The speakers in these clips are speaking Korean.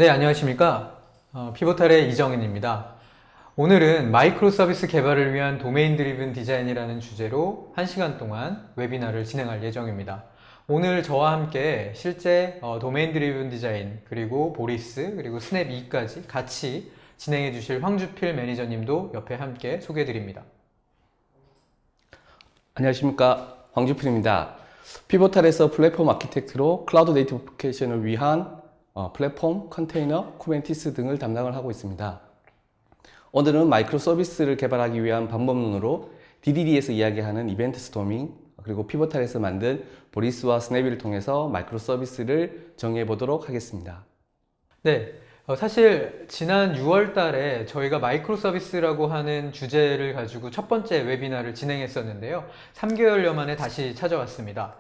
네, 안녕하십니까. 피보탈의 이정은입니다. 오늘은 마이크로 서비스 개발을 위한 도메인 드리븐 디자인이라는 주제로 1시간 동안 웨비나를 진행할 예정입니다. 오늘 저와 함께 실제 도메인 드리븐 디자인, 그리고 보리스, 그리고 스냅 2까지 같이 진행해 주실 황주필 매니저님도 옆에 함께 소개해 드립니다. 안녕하십니까, 황주필입니다. 피보탈에서 플랫폼 아키텍트로 클라우드 네이티브 애플리케이션을 위한 플랫폼, 컨테이너, 쿠버네티스 등을 담당을 하고 있습니다. 오늘은 마이크로 서비스를 개발하기 위한 방법론으로 DDD에서 이야기하는 이벤트 스토밍, 그리고 피보탈에서 만든 보리스와 스냅을 통해서 마이크로 서비스를 정의해 보도록 하겠습니다. 네, 사실 지난 6월 달에 저희가 마이크로 서비스라고 하는 주제를 가지고 첫 번째 웨비나를 진행했었는데요. 3개월여 만에 다시 찾아왔습니다.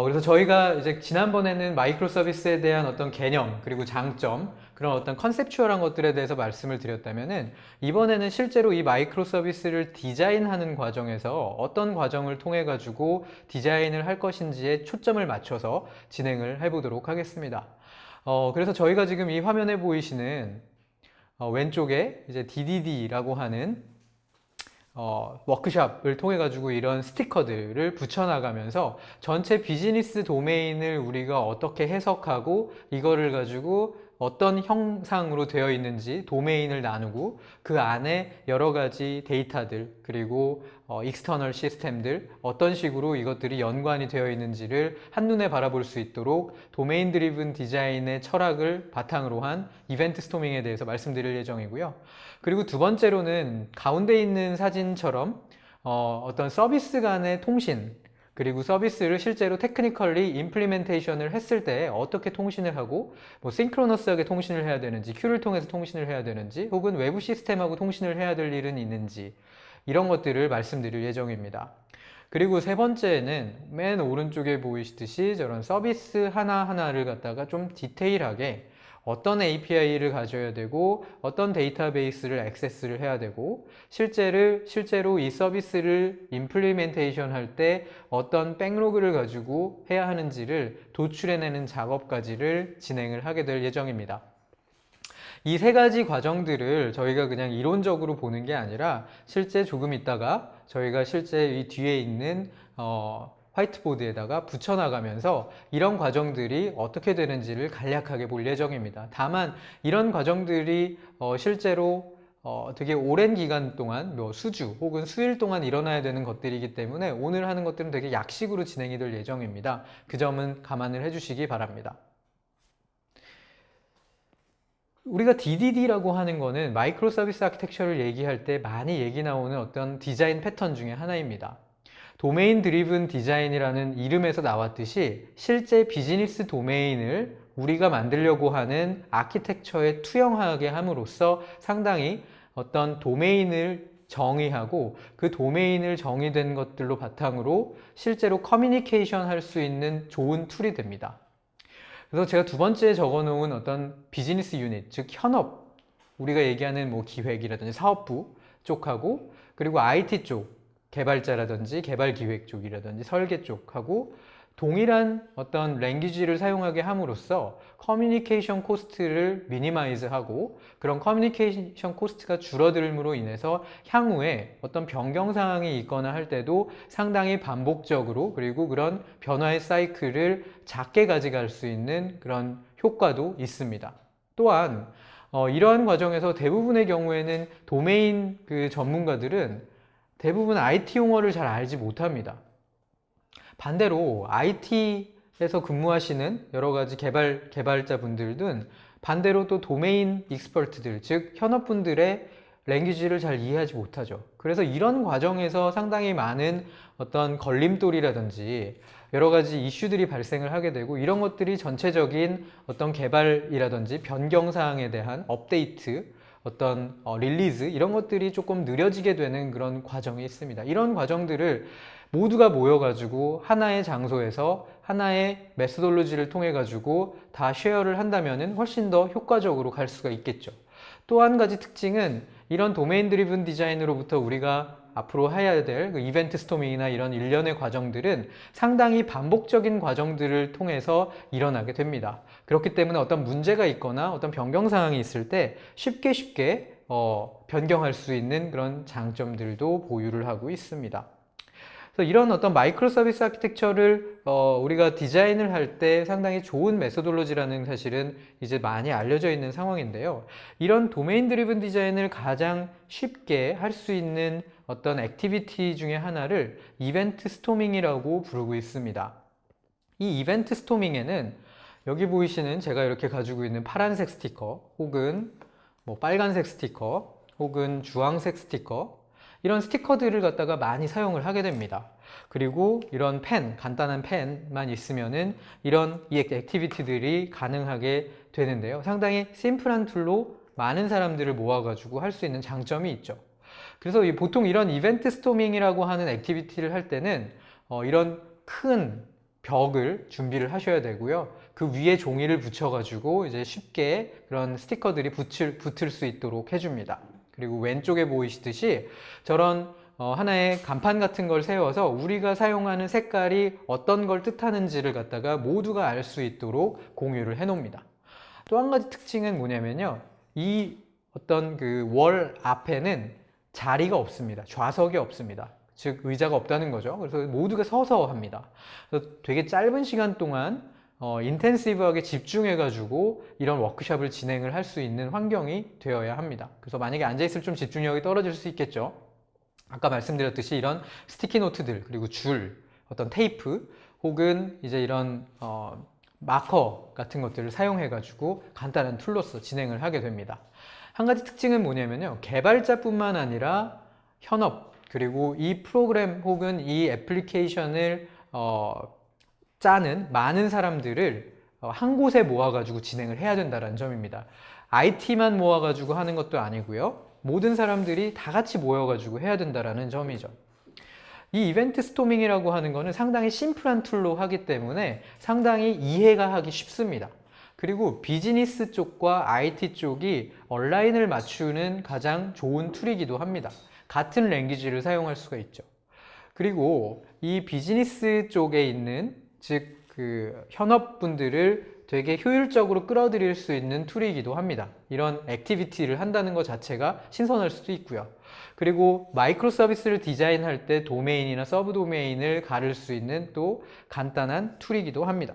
그래서 저희가 이제 지난번에는 마이크로 서비스에 대한 어떤 개념, 그리고 장점, 그런 어떤 컨셉추얼한 것들에 대해서 말씀을 드렸다면은 이번에는 실제로 이 마이크로 서비스를 디자인하는 과정에서 어떤 과정을 통해 가지고 디자인을 할 것인지에 초점을 맞춰서 진행을 해보도록 하겠습니다. 그래서 저희가 지금 이 화면에 보이시는 왼쪽에 이제 DDD라고 하는 워크샵을 통해 가지고 이런 스티커들을 붙여나가면서 전체 비즈니스 도메인을 우리가 어떻게 해석하고 이거를 가지고 어떤 형상으로 되어 있는지 도메인을 나누고 그 안에 여러 가지 데이터들 그리고 익스터널 시스템들 어떤 식으로 이것들이 연관이 되어 있는지를 한눈에 바라볼 수 있도록 도메인 드리븐 디자인의 철학을 바탕으로 한 이벤트 스토밍에 대해서 말씀드릴 예정이고요. 그리고 두 번째로는 가운데 있는 사진처럼 어떤 서비스 간의 통신 그리고 서비스를 실제로 테크니컬리 임플리멘테이션을 했을 때 어떻게 통신을 하고 뭐 싱크로너스하게 통신을 해야 되는지 큐를 통해서 통신을 해야 되는지 혹은 외부 시스템하고 통신을 해야 될 일은 있는지 이런 것들을 말씀드릴 예정입니다. 그리고 세 번째는 맨 오른쪽에 보이시듯이 저런 서비스 하나하나를 갖다가 좀 디테일하게 어떤 API를 가져야 되고 어떤 데이터베이스를 액세스를 해야 되고 실제로 이 서비스를 임플리멘테이션 할 때 어떤 백로그를 가지고 해야 하는지를 도출해내는 작업까지를 진행을 하게 될 예정입니다. 이 세 가지 과정들을 저희가 그냥 이론적으로 보는 게 아니라 실제 조금 있다가 저희가 실제 이 뒤에 있는 화이트보드에다가 붙여나가면서 이런 과정들이 어떻게 되는지를 간략하게 볼 예정입니다. 다만 이런 과정들이 실제로 되게 오랜 기간 동안 뭐 수주 혹은 수일 동안 일어나야 되는 것들이기 때문에 오늘 하는 것들은 되게 약식으로 진행이 될 예정입니다. 그 점은 감안을 해주시기 바랍니다. 우리가 DDD라고 하는 거는 마이크로 서비스 아키텍처를 얘기할 때 많이 얘기 나오는 어떤 디자인 패턴 중에 하나입니다. 도메인 드리븐 디자인이라는 이름에서 나왔듯이 실제 비즈니스 도메인을 우리가 만들려고 하는 아키텍처에 투영하게 함으로써 상당히 어떤 도메인을 정의하고 그 도메인을 정의된 것들로 바탕으로 실제로 커뮤니케이션 할 수 있는 좋은 툴이 됩니다. 그래서 제가 두 번째 적어 놓은 어떤 비즈니스 유닛, 즉 현업, 우리가 얘기하는 뭐 기획이라든지 사업부 쪽하고 그리고 IT 쪽, 개발자라든지 개발 기획 쪽이라든지 설계 쪽하고 동일한 어떤 랭귀지를 사용하게 함으로써 커뮤니케이션 코스트를 미니마이즈하고 그런 커뮤니케이션 코스트가 줄어들므로 인해서 향후에 어떤 변경 사항이 있거나 할 때도 상당히 반복적으로 그리고 그런 변화의 사이클을 작게 가져갈 수 있는 그런 효과도 있습니다. 또한 이러한 과정에서 대부분의 경우에는 도메인 그 전문가들은 대부분 IT 용어를 잘 알지 못합니다. 반대로 IT에서 근무하시는 여러 가지 개발자분들은 반대로 또 도메인 익스퍼트들, 즉 현업분들의 랭귀지를 잘 이해하지 못하죠. 그래서 이런 과정에서 상당히 많은 어떤 걸림돌이라든지 여러 가지 이슈들이 발생을 하게 되고 이런 것들이 전체적인 어떤 개발이라든지 변경 사항에 대한 업데이트, 어떤 릴리즈 이런 것들이 조금 느려지게 되는 그런 과정이 있습니다. 이런 과정들을 모두가 모여가지고 하나의 장소에서 하나의 메소돌로지를 통해 가지고 다 쉐어를 한다면은 훨씬 더 효과적으로 갈 수가 있겠죠. 또 한 가지 특징은 이런 도메인 드리븐 디자인으로부터 우리가 앞으로 해야 될 그 이벤트 스토밍이나 이런 일련의 과정들은 상당히 반복적인 과정들을 통해서 일어나게 됩니다. 그렇기 때문에 어떤 문제가 있거나 어떤 변경 사항이 있을 때 쉽게 변경할 수 있는 그런 장점들도 보유를 하고 있습니다. 그래서 이런 어떤 마이크로 서비스 아키텍처를 우리가 디자인을 할 때 상당히 좋은 메소돌로지라는 사실은 이제 많이 알려져 있는 상황인데요. 이런 도메인 드리븐 디자인을 가장 쉽게 할 수 있는 어떤 액티비티 중에 하나를 이벤트 스토밍이라고 부르고 있습니다. 이 이벤트 스토밍에는 여기 보이시는 제가 이렇게 가지고 있는 파란색 스티커 혹은 뭐 빨간색 스티커 혹은 주황색 스티커 이런 스티커들을 갖다가 많이 사용을 하게 됩니다. 그리고 이런 펜, 간단한 펜만 있으면은 이런 이 액티비티들이 가능하게 되는데요. 상당히 심플한 툴로 많은 사람들을 모아가지고 할 수 있는 장점이 있죠. 그래서 보통 이런 이벤트 스토밍이라고 하는 액티비티를 할 때는 이런 큰 벽을 준비를 하셔야 되고요. 그 위에 종이를 붙여가지고 이제 쉽게 그런 스티커들이 붙을 수 있도록 해줍니다. 그리고 왼쪽에 보이시듯이 저런 하나의 간판 같은 걸 세워서 우리가 사용하는 색깔이 어떤 걸 뜻하는지를 갖다가 모두가 알 수 있도록 공유를 해 놓습니다. 또 한 가지 특징은 뭐냐면요. 이 어떤 그 월 앞에는 자리가 없습니다. 좌석이 없습니다. 즉 의자가 없다는 거죠. 그래서 모두가 서서 합니다. 그래서 되게 짧은 시간 동안 인텐시브하게 집중해 가지고 이런 워크숍을 진행을 할 수 있는 환경이 되어야 합니다. 그래서 만약에 앉아 있을 좀 집중력이 떨어질 수 있겠죠. 아까 말씀드렸듯이 이런 스티키 노트들 그리고 줄, 어떤 테이프 혹은 이제 이런 마커 같은 것들을 사용해 가지고 간단한 툴로서 진행을 하게 됩니다. 한 가지 특징은 뭐냐면요. 개발자뿐만 아니라 현업 그리고 이 프로그램 혹은 이 애플리케이션을 짜는 많은 사람들을 한 곳에 모아가지고 진행을 해야 된다는 점입니다. IT만 모아가지고 하는 것도 아니고요. 모든 사람들이 다 같이 모여가지고 해야 된다는 점이죠. 이 이벤트 스토밍이라고 하는 것은 상당히 심플한 툴로 하기 때문에 상당히 이해가 하기 쉽습니다. 그리고 비즈니스 쪽과 IT 쪽이 온라인을 맞추는 가장 좋은 툴이기도 합니다. 같은 랭귀지를 사용할 수가 있죠. 그리고 이 비즈니스 쪽에 있는 즉 그 현업분들을 되게 효율적으로 끌어들일 수 있는 툴이기도 합니다. 이런 액티비티를 한다는 것 자체가 신선할 수도 있고요. 그리고 마이크로 서비스를 디자인할 때 도메인이나 서브 도메인을 가를 수 있는 또 간단한 툴이기도 합니다.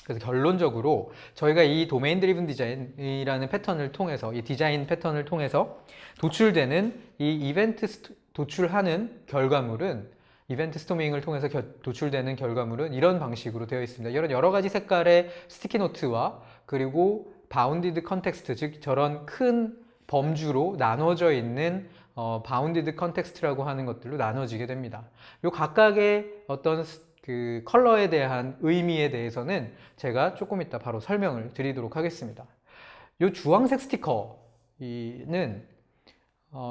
그래서 결론적으로 저희가 이 도메인 드리븐 디자인이라는 패턴을 통해서 이 디자인 패턴을 통해서 도출되는 이 이벤트 도출하는 결과물은 이벤트 스토밍을 통해서 도출되는 결과물은 이런 방식으로 되어 있습니다. 이런 여러 가지 색깔의 스티키 노트와 그리고 바운디드 컨텍스트, 즉 저런 큰 범주로 나눠져 있는 바운디드 컨텍스트라고 하는 것들로 나눠지게 됩니다. 요 각각의 어떤 그 컬러에 대한 의미에 대해서는 제가 조금 이따 바로 설명을 드리도록 하겠습니다. 요 주황색 스티커는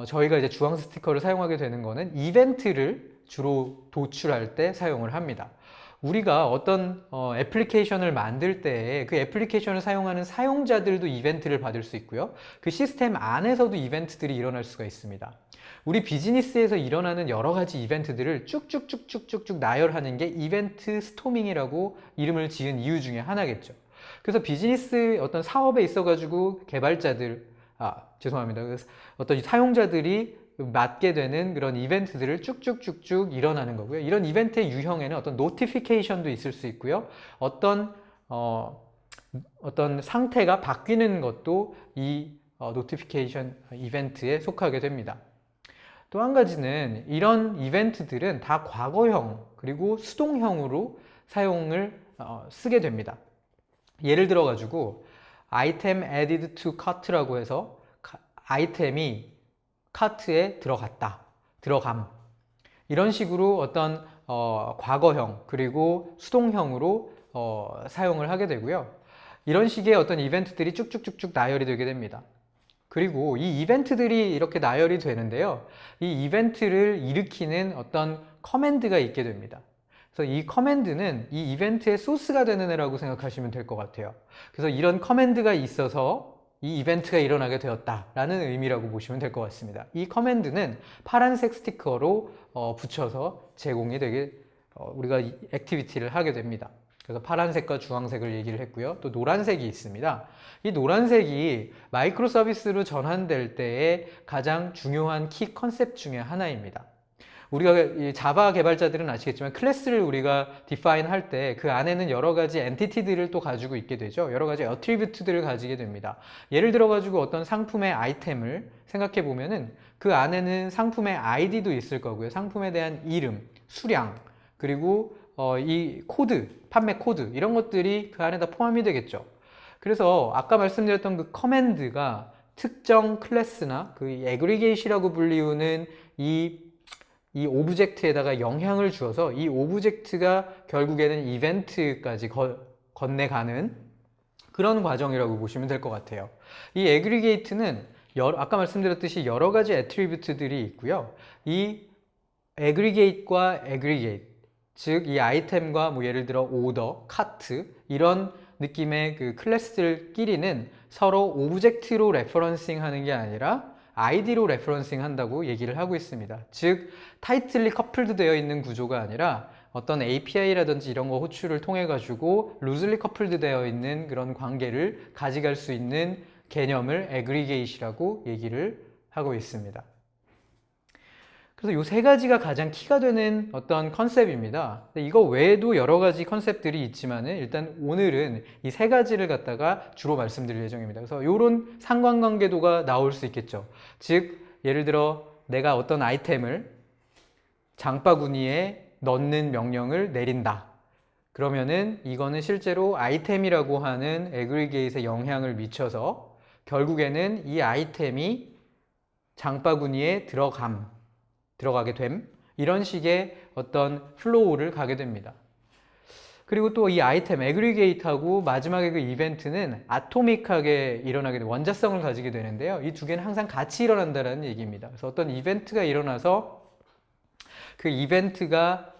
저희가 이제 주황색 스티커를 사용하게 되는 거는 이벤트를 주로 도출할 때 사용을 합니다. 우리가 어떤 애플리케이션을 만들 때 그 애플리케이션을 사용하는 사용자들도 이벤트를 받을 수 있고요. 그 시스템 안에서도 이벤트들이 일어날 수가 있습니다. 우리 비즈니스에서 일어나는 여러 가지 이벤트들을 쭉쭉쭉쭉쭉쭉 나열하는 게 이벤트 스토밍이라고 이름을 지은 이유 중에 하나겠죠. 그래서 비즈니스 어떤 사업에 있어가지고 개발자들, 죄송합니다. 어떤 사용자들이 맞게 되는 그런 이벤트들을 쭉쭉쭉쭉 일어나는 거고요. 이런 이벤트의 유형에는 어떤 노티피케이션도 있을 수 있고요. 어떤 상태가 바뀌는 것도 이 노티피케이션 이벤트에 속하게 됩니다. 또 한 가지는 이런 이벤트들은 다 과거형 그리고 수동형으로 사용을 쓰게 됩니다. 예를 들어 가지고 item added to cart라고 해서 아이템이 카트에 들어갔다, 들어감 이런 식으로 어떤 과거형 그리고 수동형으로 사용을 하게 되고요. 이런 식의 어떤 이벤트들이 쭉쭉쭉쭉 나열이 되게 됩니다. 그리고 이 이벤트들이 이렇게 나열이 되는데요. 이 이벤트를 일으키는 어떤 커맨드가 있게 됩니다. 그래서 이 커맨드는 이 이벤트의 소스가 되는 애라고 생각하시면 될 것 같아요. 그래서 이런 커맨드가 있어서 이 이벤트가 일어나게 되었다라는 의미라고 보시면 될 것 같습니다. 이 커맨드는 파란색 스티커로 붙여서 제공이 되게 우리가 이 액티비티를 하게 됩니다. 그래서 파란색과 주황색을 얘기를 했고요. 또 노란색이 있습니다. 이 노란색이 마이크로 서비스로 전환될 때의 가장 중요한 키 컨셉 중에 하나입니다. 우리가 이 자바 개발자들은 아시겠지만 클래스를 우리가 디파인 할 때 그 안에는 여러 가지 엔티티들을 또 가지고 있게 되죠. 여러 가지 어트리뷰트들을 가지게 됩니다. 예를 들어 가지고 어떤 상품의 아이템을 생각해 보면은 그 안에는 상품의 아이디도 있을 거고요. 상품에 대한 이름, 수량, 그리고 이 코드, 판매 코드 이런 것들이 그 안에 다 포함이 되겠죠. 그래서 아까 말씀드렸던 그 커맨드가 특정 클래스나 그 애그리게이시라고 불리우는 이 오브젝트에다가 영향을 주어서 이 오브젝트가 결국에는 이벤트까지 건네가는 그런 과정이라고 보시면 될 것 같아요. 이 애그리게이트는 아까 말씀드렸듯이 여러 가지 애트리뷰트들이 있고요. 이 애그리게이트과 애그리게이트, 즉 이 아이템과 뭐 예를 들어 오더, 카트 이런 느낌의 그 클래스들끼리는 서로 오브젝트로 레퍼런싱 하는 게 아니라 아이디로 레퍼런싱 한다고 얘기를 하고 있습니다. 즉 타이틀리 커플드 되어 있는 구조가 아니라 어떤 API라든지 이런 거 호출을 통해 가지고 루즐리 커플드 되어 있는 그런 관계를 가져갈 수 있는 개념을 애그리게이시라고 얘기를 하고 있습니다. 그래서 이 세 가지가 가장 키가 되는 어떤 컨셉입니다. 이거 외에도 여러 가지 컨셉들이 있지만은 일단 오늘은 이 세 가지를 갖다가 주로 말씀드릴 예정입니다. 그래서 이런 상관관계도가 나올 수 있겠죠. 즉, 예를 들어 내가 어떤 아이템을 장바구니에 넣는 명령을 내린다. 그러면은 이거는 실제로 아이템이라고 하는 애그리게이트에 영향을 미쳐서 결국에는 이 아이템이 장바구니에 들어가게 됨, 이런 식의 어떤 플로우를 가게 됩니다. 그리고 또 이 아이템 애그리게이트하고 마지막에 그 이벤트는 아토믹하게 일어나게 되고 원자성을 가지게 되는데요. 이 두 개는 항상 같이 일어난다는 얘기입니다. 그래서 어떤 이벤트가 일어나서 그 이벤트가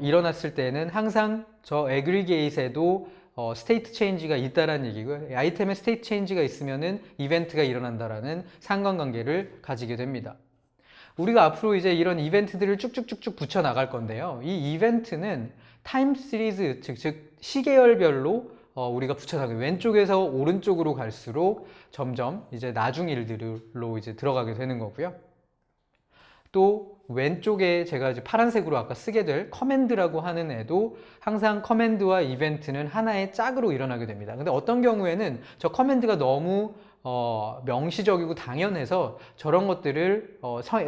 일어났을 때는 항상 저 애그리게이트에도 스테이트 체인지가 있다라는 얘기고요. 아이템에 스테이트 체인지가 있으면은 이벤트가 일어난다라는 상관관계를 가지게 됩니다. 우리가 앞으로 이제 이런 이벤트들을 쭉쭉쭉쭉 붙여 나갈 건데요. 이 이벤트는 타임 시리즈, 즉 시계열별로 우리가 붙여 나가요. 왼쪽에서 오른쪽으로 갈수록 점점 이제 나중 일들로 이제 들어가게 되는 거고요. 또 왼쪽에 제가 이제 파란색으로 아까 쓰게 될 커맨드라고 하는 애도 항상 커맨드와 이벤트는 하나의 짝으로 일어나게 됩니다. 근데 어떤 경우에는 저 커맨드가 너무 명시적이고 당연해서 저런 것들을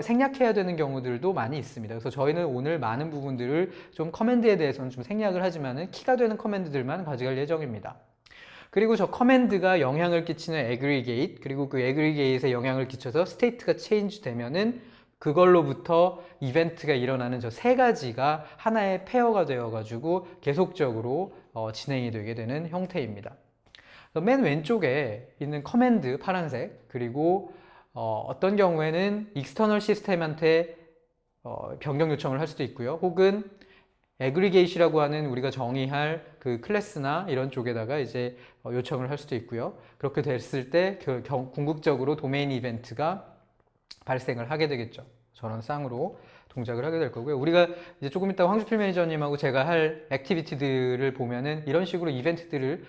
생략해야 되는 경우들도 많이 있습니다. 그래서 저희는 오늘 많은 부분들을 좀 커맨드에 대해서는 좀 생략을 하지만은 키가 되는 커맨드들만 가져갈 예정입니다. 그리고 저 커맨드가 영향을 끼치는 애그리게이트, 그리고 그 애그리게이트에 영향을 끼쳐서 스테이트가 체인지 되면은 그걸로부터 이벤트가 일어나는 저 세 가지가 하나의 페어가 되어 가지고 계속적으로 진행이 되게 되는 형태입니다. 맨 왼쪽에 있는 커맨드 파란색, 그리고 어떤 경우에는 익스터널 시스템한테 변경 요청을 할 수도 있고요. 혹은 애그리게이시라고 하는 우리가 정의할 그 클래스나 이런 쪽에다가 이제 요청을 할 수도 있고요. 그렇게 됐을 때 궁극적으로 도메인 이벤트가 발생을 하게 되겠죠. 저런 쌍으로 동작을 하게 될 거고요. 우리가 이제 조금 이따 황주필 매니저님하고 제가 할 액티비티들을 보면은 이런 식으로 이벤트들을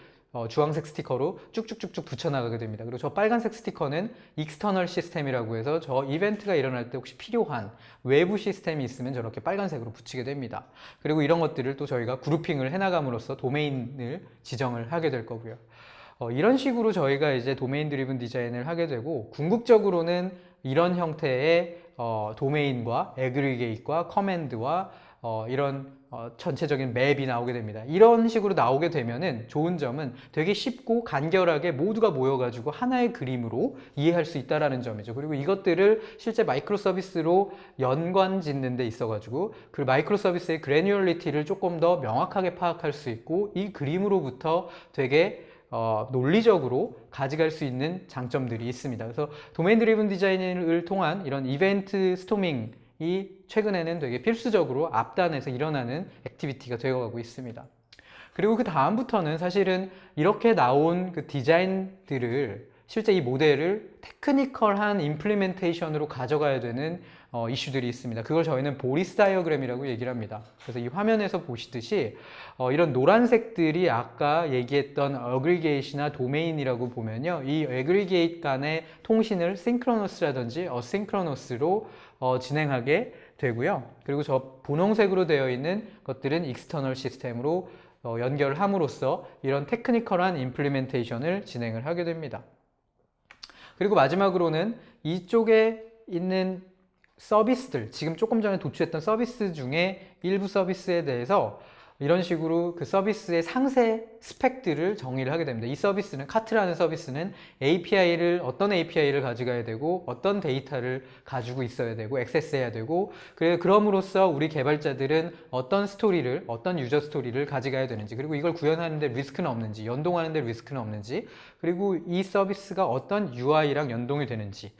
주황색 스티커로 쭉쭉쭉쭉 붙여나가게 됩니다. 그리고 저 빨간색 스티커는 익스터널 시스템이라고 해서 저 이벤트가 일어날 때 혹시 필요한 외부 시스템이 있으면 저렇게 빨간색으로 붙이게 됩니다. 그리고 이런 것들을 또 저희가 그룹핑을 해나감으로써 도메인을 지정을 하게 될 거고요. 이런 식으로 저희가 이제 도메인 드리븐 디자인을 하게 되고, 궁극적으로는 이런 형태의 도메인과 애그리게이트와 커맨드와 이런 전체적인 맵이 나오게 됩니다. 이런 식으로 나오게 되면은 좋은 점은 되게 쉽고 간결하게 모두가 모여가지고 하나의 그림으로 이해할 수 있다라는 점이죠. 그리고 이것들을 실제 마이크로 서비스로 연관 짓는 데 있어가지고 그 마이크로 서비스의 그래뉴얼리티를 조금 더 명확하게 파악할 수 있고, 이 그림으로부터 되게 논리적으로 가져갈 수 있는 장점들이 있습니다. 그래서 도메인 드리븐 디자인을 통한 이런 이벤트 스토밍이 최근에는 되게 필수적으로 앞단에서 일어나는 액티비티가 되어가고 있습니다. 그리고 그 다음부터는 사실은 이렇게 나온 그 디자인들을 실제 이 모델을 테크니컬한 임플리멘테이션으로 가져가야 되는 이슈들이 있습니다. 그걸 저희는 보리스 다이어그램이라고 얘기를 합니다. 그래서 이 화면에서 보시듯이 이런 노란색들이 아까 얘기했던 어그리게이트나 도메인이라고 보면요, 이 어그리게이트 간의 통신을 싱크로너스라든지 어싱크로너스로 진행하게 되고요. 그리고 저 분홍색으로 되어 있는 것들은 익스터널 시스템으로 연결함으로써 이런 테크니컬한 임플리멘테이션을 진행을 하게 됩니다. 그리고 마지막으로는 이쪽에 있는 서비스들, 지금 조금 전에 도출했던 서비스 중에 일부 서비스에 대해서 이런 식으로 그 서비스의 상세 스펙들을 정의를 하게 됩니다. 이 서비스는, 카트라는 서비스는 어떤 API를 가져가야 되고 어떤 데이터를 가지고 있어야 되고 액세스해야 되고, 그럼으로써 우리 개발자들은 어떤 유저 스토리를 가져가야 되는지, 그리고 이걸 구현하는데 리스크는 없는지, 연동하는데 리스크는 없는지, 그리고 이 서비스가 어떤 UI랑 연동이 되는지,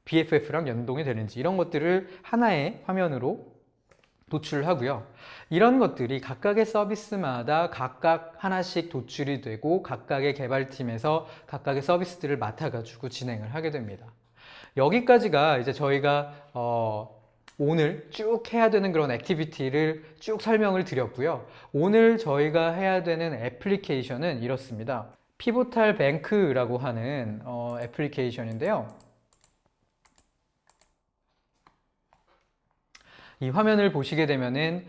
BFF랑 연동이 되는지, 이런 것들을 하나의 화면으로 도출을 하고요. 이런 것들이 각각의 서비스마다 각각 하나씩 도출이 되고 각각의 개발팀에서 각각의 서비스들을 맡아가지고 진행을 하게 됩니다. 여기까지가 이제 저희가 오늘 쭉 해야 되는 그런 액티비티를 쭉 설명을 드렸고요. 오늘 저희가 해야 되는 애플리케이션은 이렇습니다. 피보탈 뱅크라고 하는 애플리케이션인데요. 이 화면을 보시게 되면은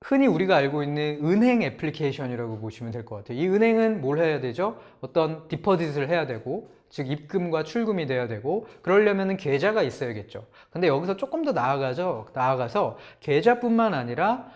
흔히 우리가 알고 있는 은행 애플리케이션이라고 보시면 될 것 같아요. 이 은행은 뭘 해야 되죠? 어떤 디포짓을 해야 되고, 즉 입금과 출금이 돼야 되고, 그러려면은 계좌가 있어야겠죠. 근데 여기서 조금 더 나아가서 계좌뿐만 아니라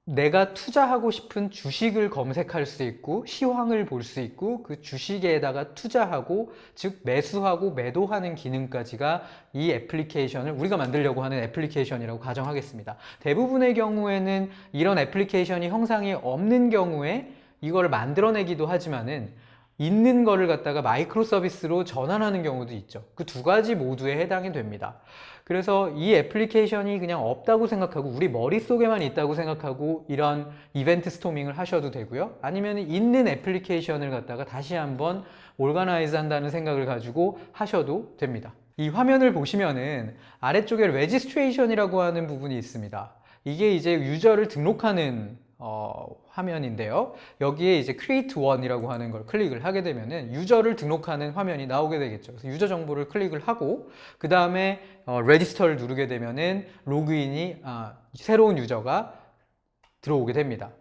내가 투자하고 싶은 주식을 검색할 수 있고 시황을 볼 수 있고 그 주식에다가 투자하고, 즉 매수하고 매도하는 기능까지가 이 애플리케이션을 우리가 만들려고 하는 애플리케이션이라고 가정하겠습니다. 대부분의 경우에는 이런 애플리케이션이 형상이 없는 경우에 이걸 만들어내기도 하지만은 있는 거를 갖다가 마이크로 서비스로 전환하는 경우도 있죠. 그 두 가지 모두에 해당이 됩니다. 그래서 이 애플리케이션이 그냥 없다고 생각하고 우리 머릿속에만 있다고 생각하고 이런 이벤트 스토밍을 하셔도 되고요. 아니면 있는 애플리케이션을 갖다가 다시 한번 오르가나이즈 한다는 생각을 가지고 하셔도 됩니다. 이 화면을 보시면은 아래쪽에 레지스트레이션이라고 하는 부분이 있습니다. 이게 이제 유저를 등록하는 화면인데요. 여기에 이제 create one이라고 하는 걸 클릭을 하게 되면은 유저를 등록하는 화면이 나오게 되겠죠. 그래서 유저 정보를 클릭을 하고 그 다음에 register를 누르게 되면은 새로운 유저가 들어오게 됩니다.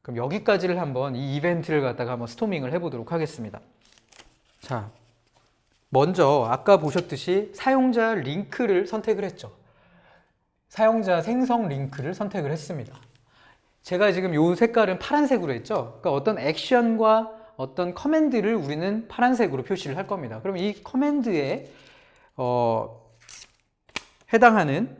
그럼 여기까지를 한번 이 이벤트를 갖다가 한번 스토밍을 해보도록 하겠습니다. 자, 먼저 아까 보셨듯이 사용자 링크를 선택을 했죠. 사용자 생성 링크를 선택을 했습니다. 제가 지금 이 색깔은 파란색으로 했죠. 그러니까 어떤 액션과 어떤 커맨드를 우리는 파란색으로 표시를 할 겁니다. 그럼 이 커맨드에 해당하는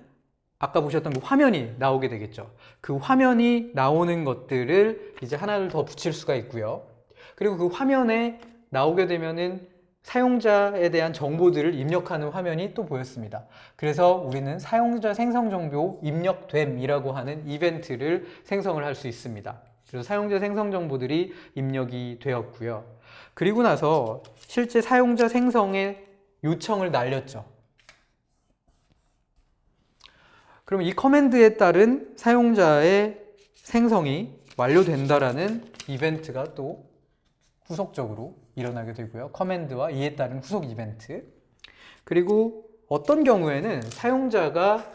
아까 보셨던 그 화면이 나오게 되겠죠. 그 화면이 나오는 것들을 이제 하나를 더 붙일 수가 있고요. 그리고 그 화면에 나오게 되면은 사용자에 대한 정보들을 입력하는 화면이 또 보였습니다. 그래서 우리는 사용자 생성 정보 입력됨이라고 하는 이벤트를 생성을 할 수 있습니다. 그래서 사용자 생성 정보들이 입력이 되었고요. 그리고 나서 실제 사용자 생성의 요청을 날렸죠. 그럼 이 커맨드에 따른 사용자의 생성이 완료된다라는 이벤트가 또 후속적으로 일어나게 되고요. 커맨드와 이에 따른 후속 이벤트. 그리고 어떤 경우에는 사용자가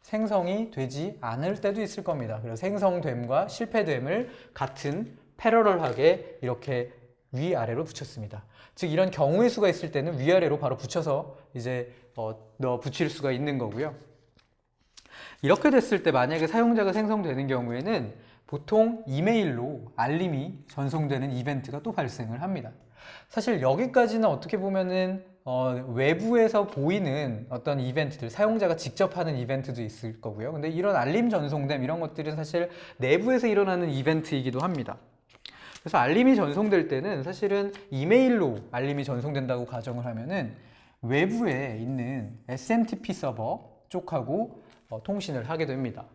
생성이 되지 않을 때도 있을 겁니다. 그래서 생성됨과 실패됨을 같은 패러럴하게 이렇게 위아래로 붙였습니다. 즉 이런 경우의 수가 있을 때는 위아래로 바로 붙여서 이제 붙일 수가 있는 거고요. 이렇게 됐을 때 만약에 사용자가 생성되는 경우에는 보통 이메일로 알림이 전송되는 이벤트가 또 발생을 합니다. 사실 여기까지는 어떻게 보면은 외부에서 보이는 어떤 이벤트들, 사용자가 직접 하는 이벤트도 있을 거고요. 근데 이런 알림 전송됨 이런 것들은 사실 내부에서 일어나는 이벤트이기도 합니다. 그래서 알림이 전송될 때는 사실은 이메일로 알림이 전송된다고 가정을 하면은 외부에 있는 SMTP 서버 쪽하고 통신을 하게 됩니다.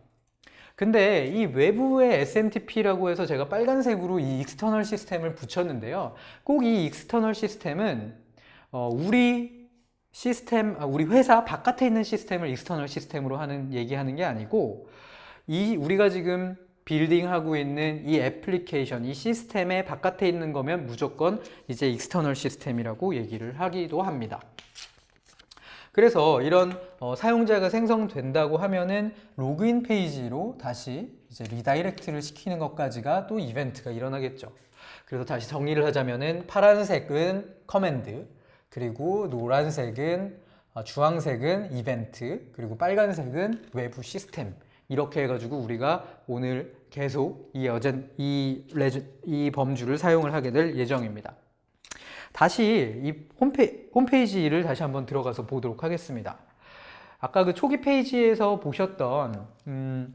근데 이 외부의 SMTP라고 해서 제가 빨간색으로 이 익스터널 시스템을 붙였는데요. 꼭 이 익스터널 시스템은 우리 우리 회사 바깥에 있는 시스템을 익스터널 시스템으로 얘기하는 게 아니고, 우리가 지금 빌딩하고 있는 이 애플리케이션, 이 시스템의 바깥에 있는 거면 무조건 이제 익스터널 시스템이라고 얘기를 하기도 합니다. 그래서 이런 사용자가 생성된다고 하면은 로그인 페이지로 다시 이제 리다이렉트를 시키는 것까지가 또 이벤트가 일어나겠죠. 그래서 다시 정리를 하자면은 파란색은 커맨드, 그리고 노란색은 주황색은 이벤트, 그리고 빨간색은 외부 시스템. 이렇게 해가지고 우리가 오늘 계속 이 범주를 사용을 하게 될 예정입니다. 다시 이 홈페이지를 다시 한번 들어가서 보도록 하겠습니다. 아까 그 초기 페이지에서 보셨던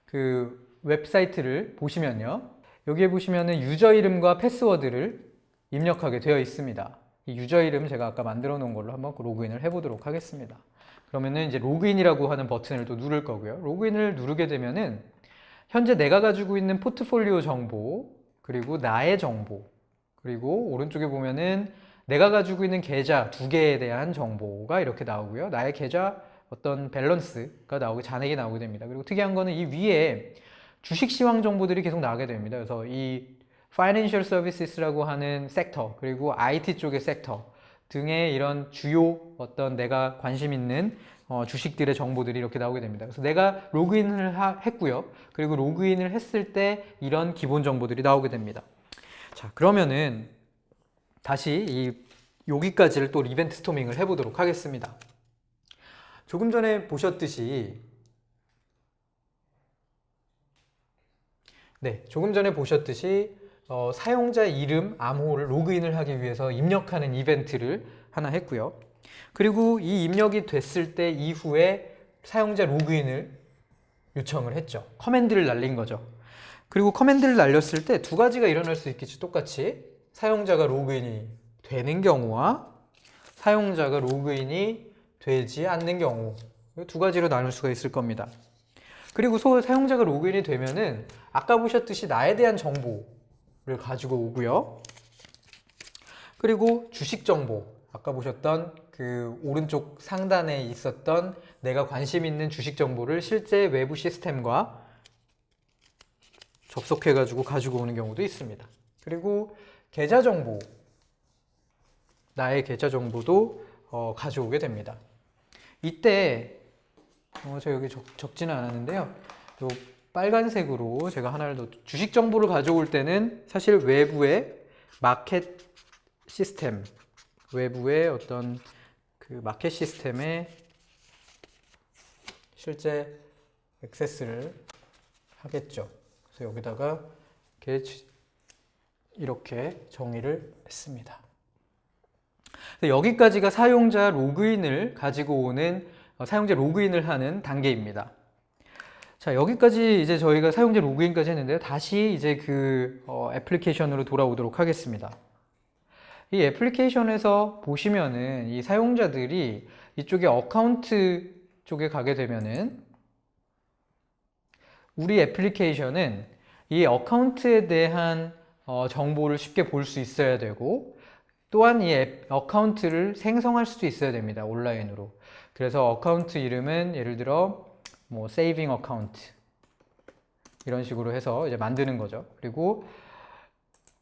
그 웹사이트를 보시면요. 여기에 보시면은 유저 이름과 패스워드를 입력하게 되어 있습니다. 이 유저 이름 제가 아까 만들어 놓은 걸로 한번 로그인을 해보도록 하겠습니다. 그러면은 이제 로그인이라고 하는 버튼을 또 누를 거고요. 로그인을 누르게 되면은 현재 내가 가지고 있는 포트폴리오 정보, 그리고 나의 정보, 그리고 오른쪽에 보면은 내가 가지고 있는 계좌 2개에 대한 정보가 이렇게 나오고요. 나의 계좌 어떤 밸런스가 잔액이 나오게 됩니다. 그리고 특이한 거는 이 위에 주식 시황 정보들이 계속 나오게 됩니다. 그래서 이 Financial Services라고 하는 섹터, 그리고 IT 쪽의 섹터 등의 이런 주요 어떤 내가 관심 있는 주식들의 정보들이 이렇게 나오게 됩니다. 그래서 내가 로그인을 했고요. 그리고 로그인을 했을 때 이런 기본 정보들이 나오게 됩니다. 자, 그러면은 다시 여기까지를 또 이벤트 스토밍을 해보도록 하겠습니다. 조금 전에 보셨듯이 사용자 이름 암호를 로그인을 하기 위해서 입력하는 이벤트를 하나 했고요. 그리고 이 입력이 됐을 때 이후에 사용자 로그인을 요청을 했죠. 커맨드를 날린 거죠. 그리고 커맨드를 날렸을 때 두 가지가 일어날 수 있겠죠. 똑같이 사용자가 로그인이 되는 경우와 사용자가 로그인이 되지 않는 경우, 두 가지로 나눌 수가 있을 겁니다. 그리고 사용자가 로그인이 되면은 아까 보셨듯이 나에 대한 정보를 가지고 오고요. 그리고 주식 정보, 아까 보셨던 그 오른쪽 상단에 있었던 내가 관심 있는 주식 정보를 실제 외부 시스템과 접속해가지고 가지고 오는 경우도 있습니다. 그리고 계좌 정보, 나의 계좌 정보도 가져오게 됩니다. 이때 제가 여기 적지는 않았는데요. 요 빨간색으로 제가 하나를 더, 주식 정보를 가져올 때는 사실 외부의 마켓 시스템, 외부의 어떤 그 마켓 시스템에 실제 액세스를 하겠죠. 그래서 여기다가 이렇게 정의를 했습니다. 여기까지가 사용자 로그인을 가지고 오는, 사용자 로그인을 하는 단계입니다. 자, 여기까지 이제 저희가 사용자 로그인까지 했는데요. 다시 이제 애플리케이션으로 돌아오도록 하겠습니다. 이 애플리케이션에서 보시면은 이 사용자들이 이쪽에 어카운트 쪽에 가게 되면은 우리 애플리케이션은 이 어카운트에 대한 정보를 쉽게 볼 수 있어야 되고, 또한 이 어카운트를 생성할 수도 있어야 됩니다. 온라인으로. 그래서 어카운트 이름은 예를 들어 뭐 세이빙 어카운트 이런 식으로 해서 이제 만드는 거죠. 그리고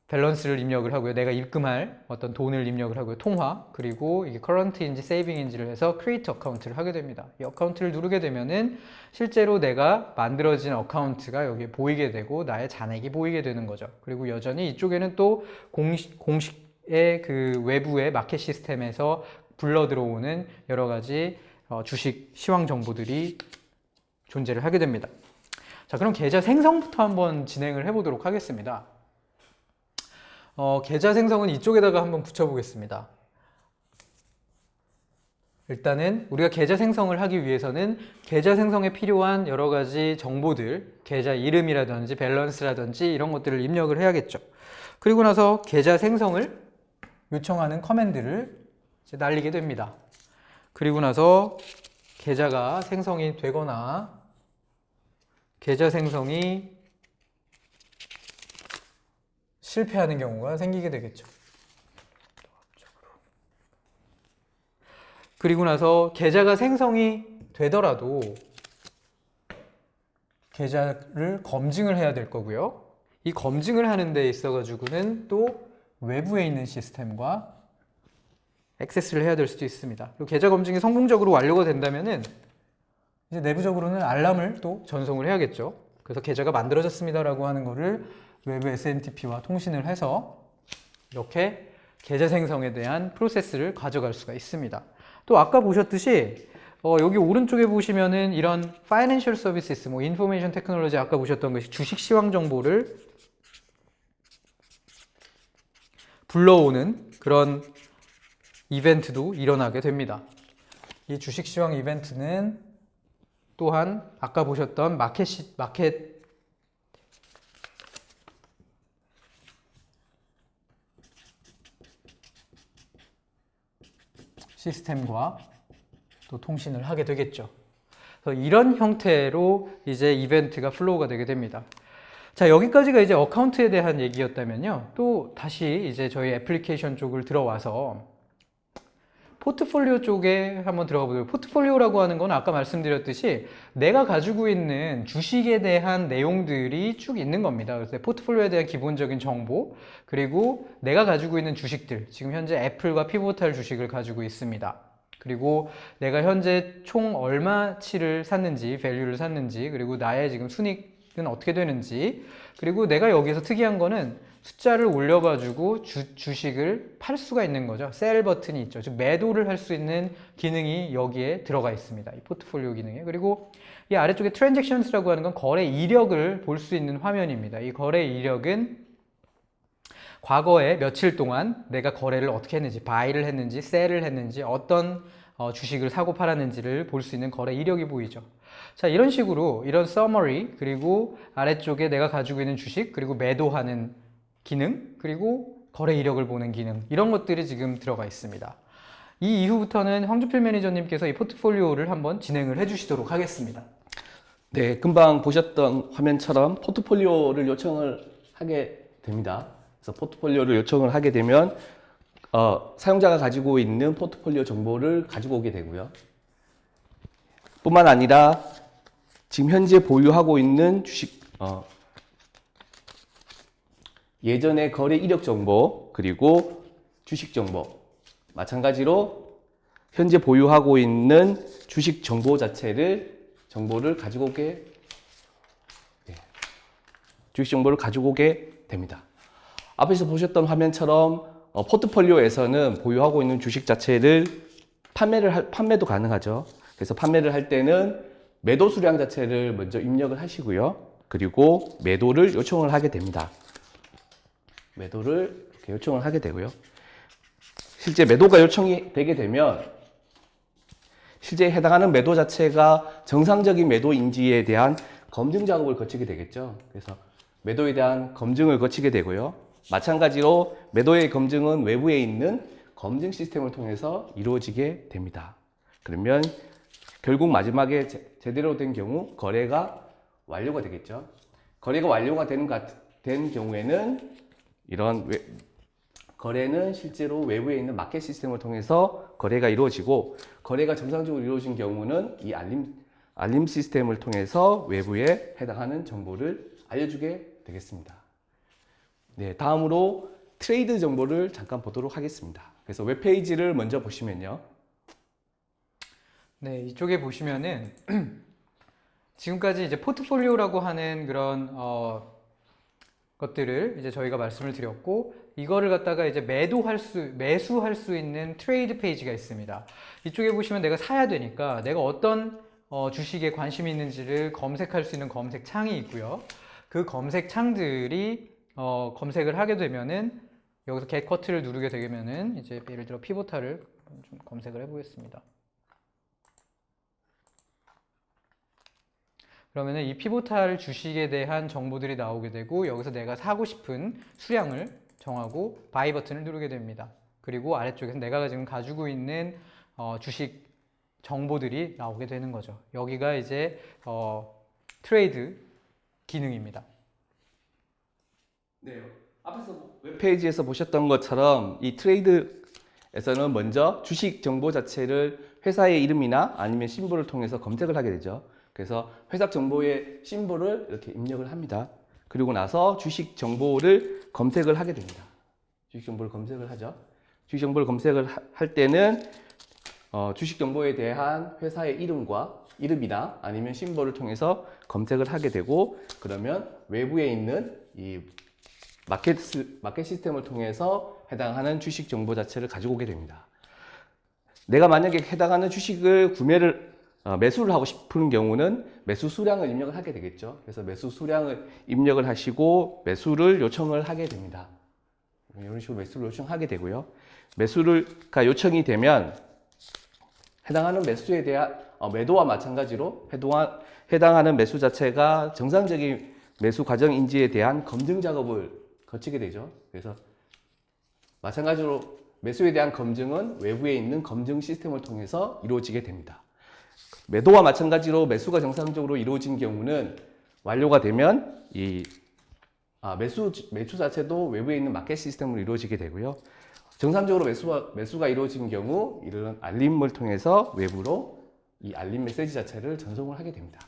밸런스를 입력을 하고요. 내가 입금할 어떤 돈을 입력을 하고요. 통화, 그리고 이게 커런트인지 세이빙인지를 해서 크리에이트 어카운트를 하게 됩니다. 이 어카운트를 누르게 되면은 실제로 내가 만들어진 어카운트가 여기에 보이게 되고 나의 잔액이 보이게 되는 거죠. 그리고 여전히 이쪽에는 또 공식의 그 외부의 마켓 시스템에서 불러 들어오는 여러 가지 주식 시황 정보들이 존재를 하게 됩니다. 자, 그럼 계좌 생성부터 한번 진행을 해보도록 하겠습니다. 계좌 생성은 이쪽에다가 한번 붙여보겠습니다. 일단은 우리가 계좌 생성을 하기 위해서는 계좌 생성에 필요한 여러 가지 정보들, 계좌 이름이라든지 밸런스라든지 이런 것들을 입력을 해야겠죠. 그리고 나서 계좌 생성을 요청하는 커맨드를 이제 날리게 됩니다. 그리고 나서 계좌가 생성이 되거나 계좌 생성이 실패하는 경우가 생기게 되겠죠. 그리고 나서 계좌가 생성이 되더라도 계좌를 검증을 해야 될 거고요. 이 검증을 하는 데 있어 가지고는 또 외부에 있는 시스템과 액세스를 해야 될 수도 있습니다. 그리고 계좌 검증이 성공적으로 완료가 된다면은 이제 내부적으로는 알람을 또 전송을 해야겠죠. 그래서 계좌가 만들어졌습니다라고 하는 거를 외부 SMTP와 통신을 해서 이렇게 계좌 생성에 대한 프로세스를 가져갈 수가 있습니다. 또 아까 보셨듯이 여기 오른쪽에 보시면은 이런 Financial Services, 뭐 Information Technology 아까 보셨던 것이 주식 시황 정보를 불러오는 그런 이벤트도 일어나게 됩니다. 이 주식 시황 이벤트는 또한 아까 보셨던 마켓 시스템과 또 통신을 하게 되겠죠. 그래서 이런 형태로 이제 이벤트가 플로우가 되게 됩니다. 자, 여기까지가 이제 어카운트에 대한 얘기였다면요. 또 다시 이제 저희 애플리케이션 쪽을 들어와서 포트폴리오 쪽에 한번 들어가 보도록. 포트폴리오라고 하는 건 아까 말씀드렸듯이 내가 가지고 있는 주식에 대한 내용들이 쭉 있는 겁니다. 그래서 포트폴리오에 대한 기본적인 정보, 그리고 내가 가지고 있는 주식들, 지금 현재 애플과 피보탈 주식을 가지고 있습니다. 그리고 내가 현재 총 얼마치를 샀는지, 밸류를 샀는지, 그리고 나의 지금 순이익은 어떻게 되는지, 그리고 내가 여기서 특이한 거는 숫자를 올려가지고 주식을 팔 수가 있는 거죠. 셀 버튼이 있죠. 즉 매도를 할 수 있는 기능이 여기에 들어가 있습니다. 이 포트폴리오 기능에. 그리고 이 아래쪽에 트랜잭션스라고 하는 건 거래 이력을 볼 수 있는 화면입니다. 이 거래 이력은 과거에 며칠 동안 내가 거래를 어떻게 했는지, 바이를 했는지, 셀을 했는지, 어떤 주식을 사고 팔았는지를 볼 수 있는 거래 이력이 보이죠. 자, 이런 식으로 이런 서머리, 그리고 아래쪽에 내가 가지고 있는 주식, 그리고 매도하는 기능, 그리고 거래 이력을 보는 기능, 이런 것들이 지금 들어가 있습니다. 이 이후부터는 황주필 매니저님께서 이 포트폴리오를 한번 진행을 해주시도록 하겠습니다. 네, 금방 보셨던 화면처럼 포트폴리오를 요청을 하게 됩니다. 그래서 포트폴리오를 요청을 하게 되면 사용자가 가지고 있는 포트폴리오 정보를 가지고 오게 되고요. 뿐만 아니라 지금 현재 보유하고 있는 주식, 예전에 거래 이력 정보, 그리고 주식 정보, 마찬가지로 현재 보유하고 있는 주식 정보를 가지고 오게, 주식 정보를 가지고 오게 됩니다. 앞에서 보셨던 화면처럼 포트폴리오에서는 보유하고 있는 주식 자체를 판매도 가능하죠. 그래서 판매를 할 때는 매도 수량 자체를 먼저 입력을 하시고요. 그리고 매도를 요청을 하게 됩니다. 매도를 이렇게 요청을 하게 되고요. 실제 매도가 요청이 되게 되면 실제 해당하는 매도 자체가 정상적인 매도인지에 대한 검증 작업을 거치게 되겠죠. 그래서 매도에 대한 검증을 거치게 되고요. 마찬가지로 매도의 검증은 외부에 있는 검증 시스템을 통해서 이루어지게 됩니다. 그러면 결국 마지막에 제대로 된 경우 거래가 완료가 되겠죠. 거래가 완료가 된 경우에는 이런 거래는 실제로 외부에 있는 마켓 시스템을 통해서 거래가 이루어지고, 거래가 정상적으로 이루어진 경우는 이 알림 시스템을 통해서 외부에 해당하는 정보를 알려주게 되겠습니다. 네, 다음으로 트레이드 정보를 잠깐 보도록 하겠습니다. 그래서 웹페이지를 먼저 보시면요. 네, 이쪽에 보시면은 지금까지 이제 포트폴리오라고 하는 그런 것들을 이제 저희가 말씀을 드렸고, 이거를 갖다가 이제 매수할 수 있는 트레이드 페이지가 있습니다. 이쪽에 보시면 내가 사야 되니까 내가 어떤 주식에 관심이 있는지를 검색할 수 있는 검색 창이 있고요. 그 검색 창들이 검색을 하게 되면은 여기서 get cut를 누르게 되면은 이제 예를 들어 피보탈을 좀 검색을 해보겠습니다. 그러면은 이 피보탈 주식에 대한 정보들이 나오게 되고, 여기서 내가 사고 싶은 수량을 정하고 바이 버튼을 누르게 됩니다. 그리고 아래쪽에서 내가 지금 가지고 있는 주식 정보들이 나오게 되는 거죠. 여기가 이제 트레이드 기능입니다. 네, 앞에서 웹페이지에서 보셨던 것처럼 이 트레이드에서는 먼저 주식 정보 자체를 회사의 이름이나 아니면 심볼을 통해서 검색을 하게 되죠. 그래서 회사 정보의 심볼을 이렇게 입력을 합니다. 그리고 나서 주식 정보를 검색을 하게 됩니다. 주식 정보를 검색을 하죠. 주식 정보를 검색을 할 때는 주식 정보에 대한 회사의 이름이나 아니면 심볼을 통해서 검색을 하게 되고, 그러면 외부에 있는 이 마켓 시스템을 통해서 해당하는 주식 정보 자체를 가지고 오게 됩니다. 내가 만약에 해당하는 주식을 매수를 하고 싶은 경우는 매수 수량을 입력을 하게 되겠죠. 그래서 매수 수량을 입력을 하시고 매수를 요청을 하게 됩니다. 이런 식으로 매수를 요청하게 되고요. 매수가 요청이 되면 해당하는 매수에 대한 매도와 마찬가지로 해당하는 매수 자체가 정상적인 매수 과정인지에 대한 검증 작업을 거치게 되죠. 그래서 마찬가지로 매수에 대한 검증은 외부에 있는 검증 시스템을 통해서 이루어지게 됩니다. 매도와 마찬가지로 매수가 정상적으로 이루어진 경우는 완료가 되면 매수 자체도 외부에 있는 마켓 시스템으로 이루어지게 되고요. 정상적으로 매수가 이루어진 경우 이런 알림을 통해서 외부로 이 알림 메시지 자체를 전송을 하게 됩니다.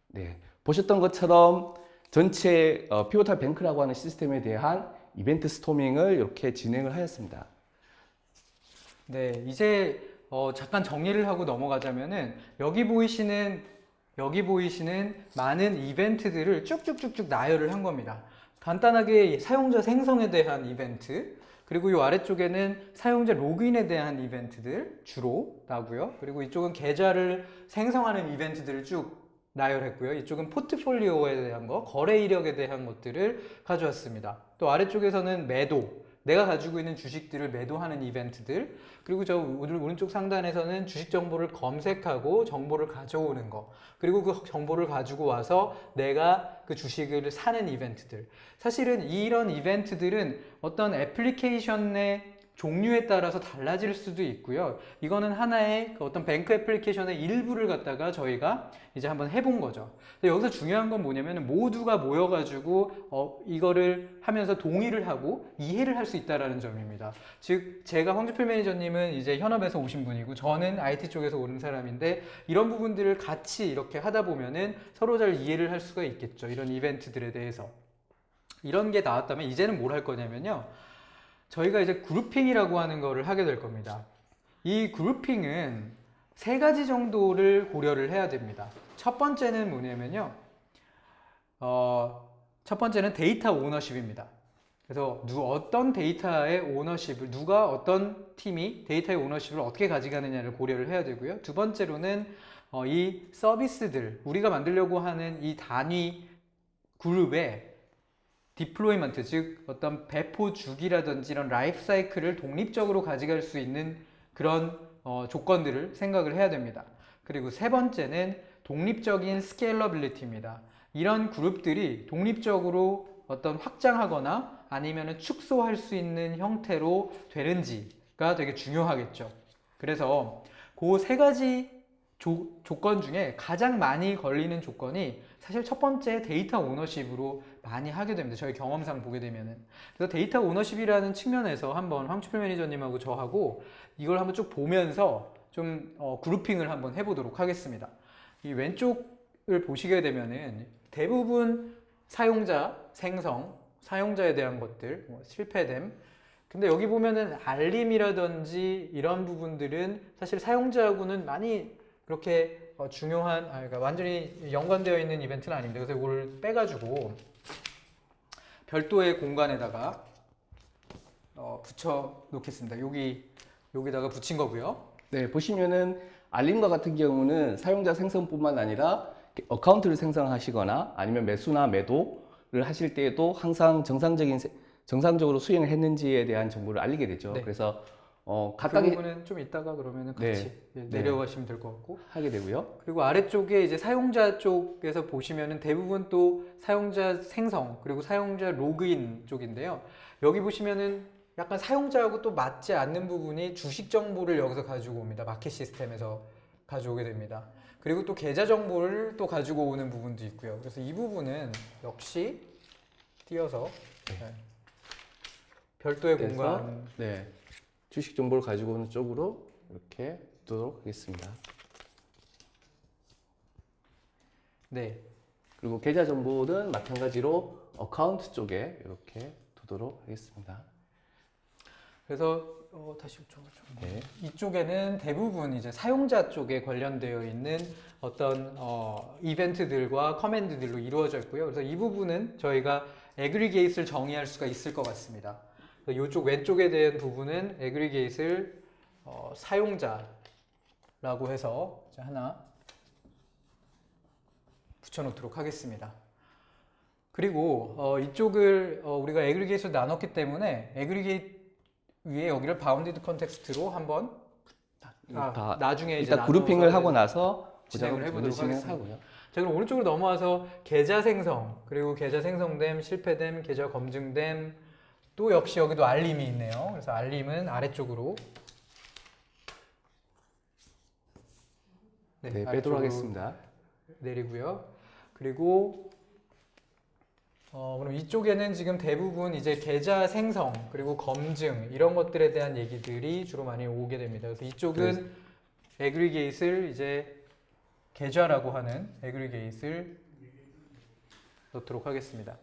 네, 보셨던 것처럼 전체 피보탈 뱅크라고 하는 시스템에 대한 이벤트 스토밍을 이렇게 진행을 하였습니다. 네, 이제 잠깐 정리를 하고 넘어가자면은 여기 보이시는 많은 이벤트들을 쭉쭉쭉쭉 나열을 한 겁니다. 간단하게 사용자 생성에 대한 이벤트, 그리고 이 아래쪽에는 사용자 로그인에 대한 이벤트들 주로 나고요. 그리고 이쪽은 계좌를 생성하는 이벤트들을 쭉 나열했고요. 이쪽은 포트폴리오에 대한 거, 거래 이력에 대한 것들을 가져왔습니다. 또 아래쪽에서는 내가 가지고 있는 주식들을 매도하는 이벤트들, 그리고 저 오른쪽 상단에서는 주식 정보를 검색하고 정보를 가져오는 거, 그리고 그 정보를 가지고 와서 내가 그 주식을 사는 이벤트들. 사실은 이런 이벤트들은 어떤 애플리케이션의 종류에 따라서 달라질 수도 있고요. 이거는 하나의 어떤 뱅크 애플리케이션의 일부를 갖다가 저희가 이제 한번 해본 거죠. 여기서 중요한 건 뭐냐면 모두가 모여가지고 이거를 하면서 동의를 하고 이해를 할 수 있다는 점입니다. 즉 제가 황주필 매니저님은 이제 현업에서 오신 분이고 저는 IT 쪽에서 오는 사람인데, 이런 부분들을 같이 이렇게 하다 보면은 서로 잘 이해를 할 수가 있겠죠. 이런 이벤트들에 대해서. 이런 게 나왔다면 이제는 뭘 할 거냐면요. 저희가 이제 그룹핑이라고 하는 거를 하게 될 겁니다. 이 그룹핑은 세 가지 정도를 고려를 해야 됩니다. 첫 번째는 뭐냐면요. 첫 번째는 데이터 오너십입니다. 그래서 어떤 데이터의 오너십을, 어떤 팀이 데이터의 오너십을 어떻게 가져가느냐를 고려를 해야 되고요. 두 번째로는 이 서비스들, 우리가 만들려고 하는 이 단위 그룹의 디플로이먼트, 즉 어떤 배포 주기라든지 이런 라이프 사이클을 독립적으로 가져갈 수 있는 그런 조건들을 생각을 해야 됩니다. 그리고 세 번째는 독립적인 스케일러빌리티입니다. 이런 그룹들이 독립적으로 어떤 확장하거나 아니면 축소할 수 있는 형태로 되는지가 되게 중요하겠죠. 그래서 그 세 가지 조건 중에 가장 많이 걸리는 조건이 사실 첫 번째 데이터 오너십으로 많이 하게 됩니다. 저희 경험상 보게 되면은. 그래서 데이터 오너십이라는 측면에서 한번 황주필 매니저님하고 저하고 이걸 한번 쭉 보면서 좀 그룹핑을 한번 해보도록 하겠습니다. 이 왼쪽을 보시게 되면은 대부분 사용자 생성, 사용자에 대한 것들, 실패됨. 근데 여기 보면은 알림이라든지 이런 부분들은 사실 사용자하고는 많이 그렇게 중요한, 그러니까 완전히 연관되어 있는 이벤트는 아닙니다. 그래서 이걸 빼가지고 별도의 공간에다가 붙여 놓겠습니다. 여기다가 붙인 거고요. 네, 보시면은 알림과 같은 경우는 사용자 생성뿐만 아니라 어카운트를 생성하시거나 아니면 매수나 매도를 하실 때에도 항상 정상적으로 수행을 했는지에 대한 정보를 알리게 되죠. 네. 그래서 그 각각의 부분은 좀 이따가 그러면은 같이 내려가시면 될 것 같고, 하게 되고요. 그리고 아래쪽에 이제 사용자 쪽에서 보시면은 대부분 또 사용자 생성 그리고 사용자 로그인 쪽인데요. 여기 보시면은 약간 사용자하고 또 맞지 않는 부분이 주식 정보를 여기서 가지고 옵니다. 마켓 시스템에서 가져오게 됩니다. 그리고 또 계좌 정보를 또 가지고 오는 부분도 있고요. 그래서 이 부분은 역시 띄어서 네. 별도의 그래서, 공간. 네, 주식 정보를 가지고 오는 쪽으로 이렇게 두도록 하겠습니다. 네. 그리고 계좌 정보는 마찬가지로 어카운트 쪽에 이렇게 두도록 하겠습니다. 그래서 다시 네. 이쪽에는 대부분 이제 사용자 쪽에 관련되어 있는 어떤 이벤트들과 커맨드들로 이루어져 있고요. 그래서 이 부분은 저희가 애그리게이트를 정의할 수가 있을 것 같습니다. 이쪽 왼쪽에 대한 부분은 애그리게이트를 사용자라고 해서 이제 하나 붙여놓도록 하겠습니다. 그리고 이쪽을 우리가 애그리게이트로 나눴기 때문에 애그리게이트 위에 여기를 바운디드 컨텍스트로 한번 나중에 이제 일단 그룹핑을 하고 나눠서 나서 진행을 해보도록 진행을 하겠습니다. 자, 그럼 오른쪽으로 넘어와서 계좌 생성, 그리고 계좌 생성됨, 실패됨, 계좌 검증됨, 또 역시 여기도 알림이 있네요. 그래서 알림은 아래쪽으로 네, 빼도록 아래쪽으로 하겠습니다. 내리고요. 그리고 그럼 이쪽에는 지금 대부분 이제 계좌 생성 그리고 검증 이런 것들에 대한 얘기들이 주로 많이 오게 됩니다. 그래서 이쪽은 애그리게이트를 이제 계좌라고 하는 애그리게이트를 넣도록 하겠습니다.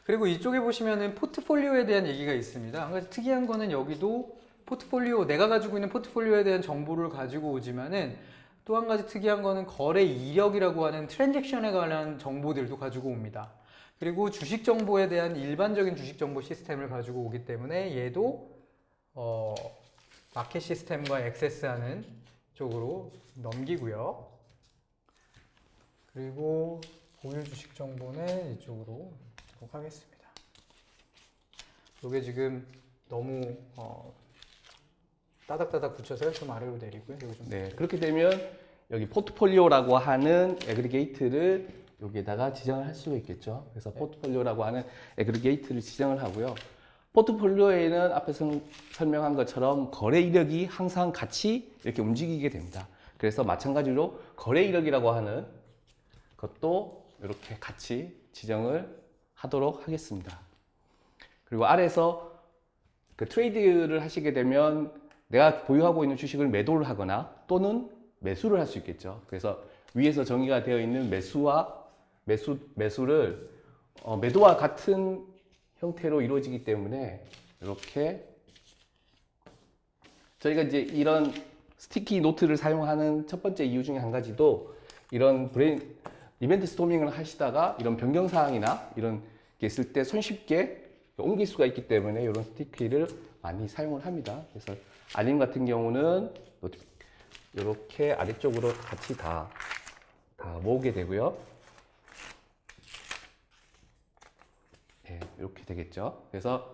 그리고 이쪽에 보시면은 포트폴리오에 대한 얘기가 있습니다. 한 가지 특이한 거는 여기도 포트폴리오, 내가 가지고 있는 포트폴리오에 대한 정보를 가지고 오지만은 또 한 가지 특이한 거는 거래 이력이라고 하는 트랜잭션에 관한 정보들도 가지고 옵니다. 그리고 주식 정보에 대한 일반적인 주식 정보 시스템을 가지고 오기 때문에 얘도 마켓 시스템과 액세스하는 쪽으로 넘기고요. 그리고 보유 주식 정보는 이쪽으로 넣도록 하겠습니다. 이게 지금 너무 따닥따닥 붙여서 좀 아래로 내리고요. 여기 좀 네, 그렇게 되면 여기 포트폴리오라고 하는 애그리게이트를 여기에다가 지정을 할 수가 있겠죠. 그래서 포트폴리오라고 하는 애그리게이트를 지정을 하고요. 포트폴리오에는 앞에서 설명한 것처럼 거래 이력이 항상 같이 이렇게 움직이게 됩니다. 그래서 마찬가지로 거래 이력이라고 하는 것도 이렇게 같이 지정을 하도록 하겠습니다. 그리고 아래에서 그 트레이드를 하시게 되면 내가 보유하고 있는 주식을 매도를 하거나 또는 매수를 할 수 있겠죠. 그래서 위에서 정의가 되어 있는 매수를 매도와 같은 형태로 이루어지기 때문에 이렇게 저희가 이제 이런 스티키 노트를 사용하는 첫 번째 이유 중에 한 가지도 이런 이벤트 스토밍을 하시다가 이런 변경 사항이나 이런 게 있을 때 손쉽게 옮길 수가 있기 때문에 이런 스티키를 많이 사용을 합니다. 그래서 알림 같은 경우는 이렇게 아래쪽으로 같이 다 모으게 되고요. 네, 이렇게 되겠죠. 그래서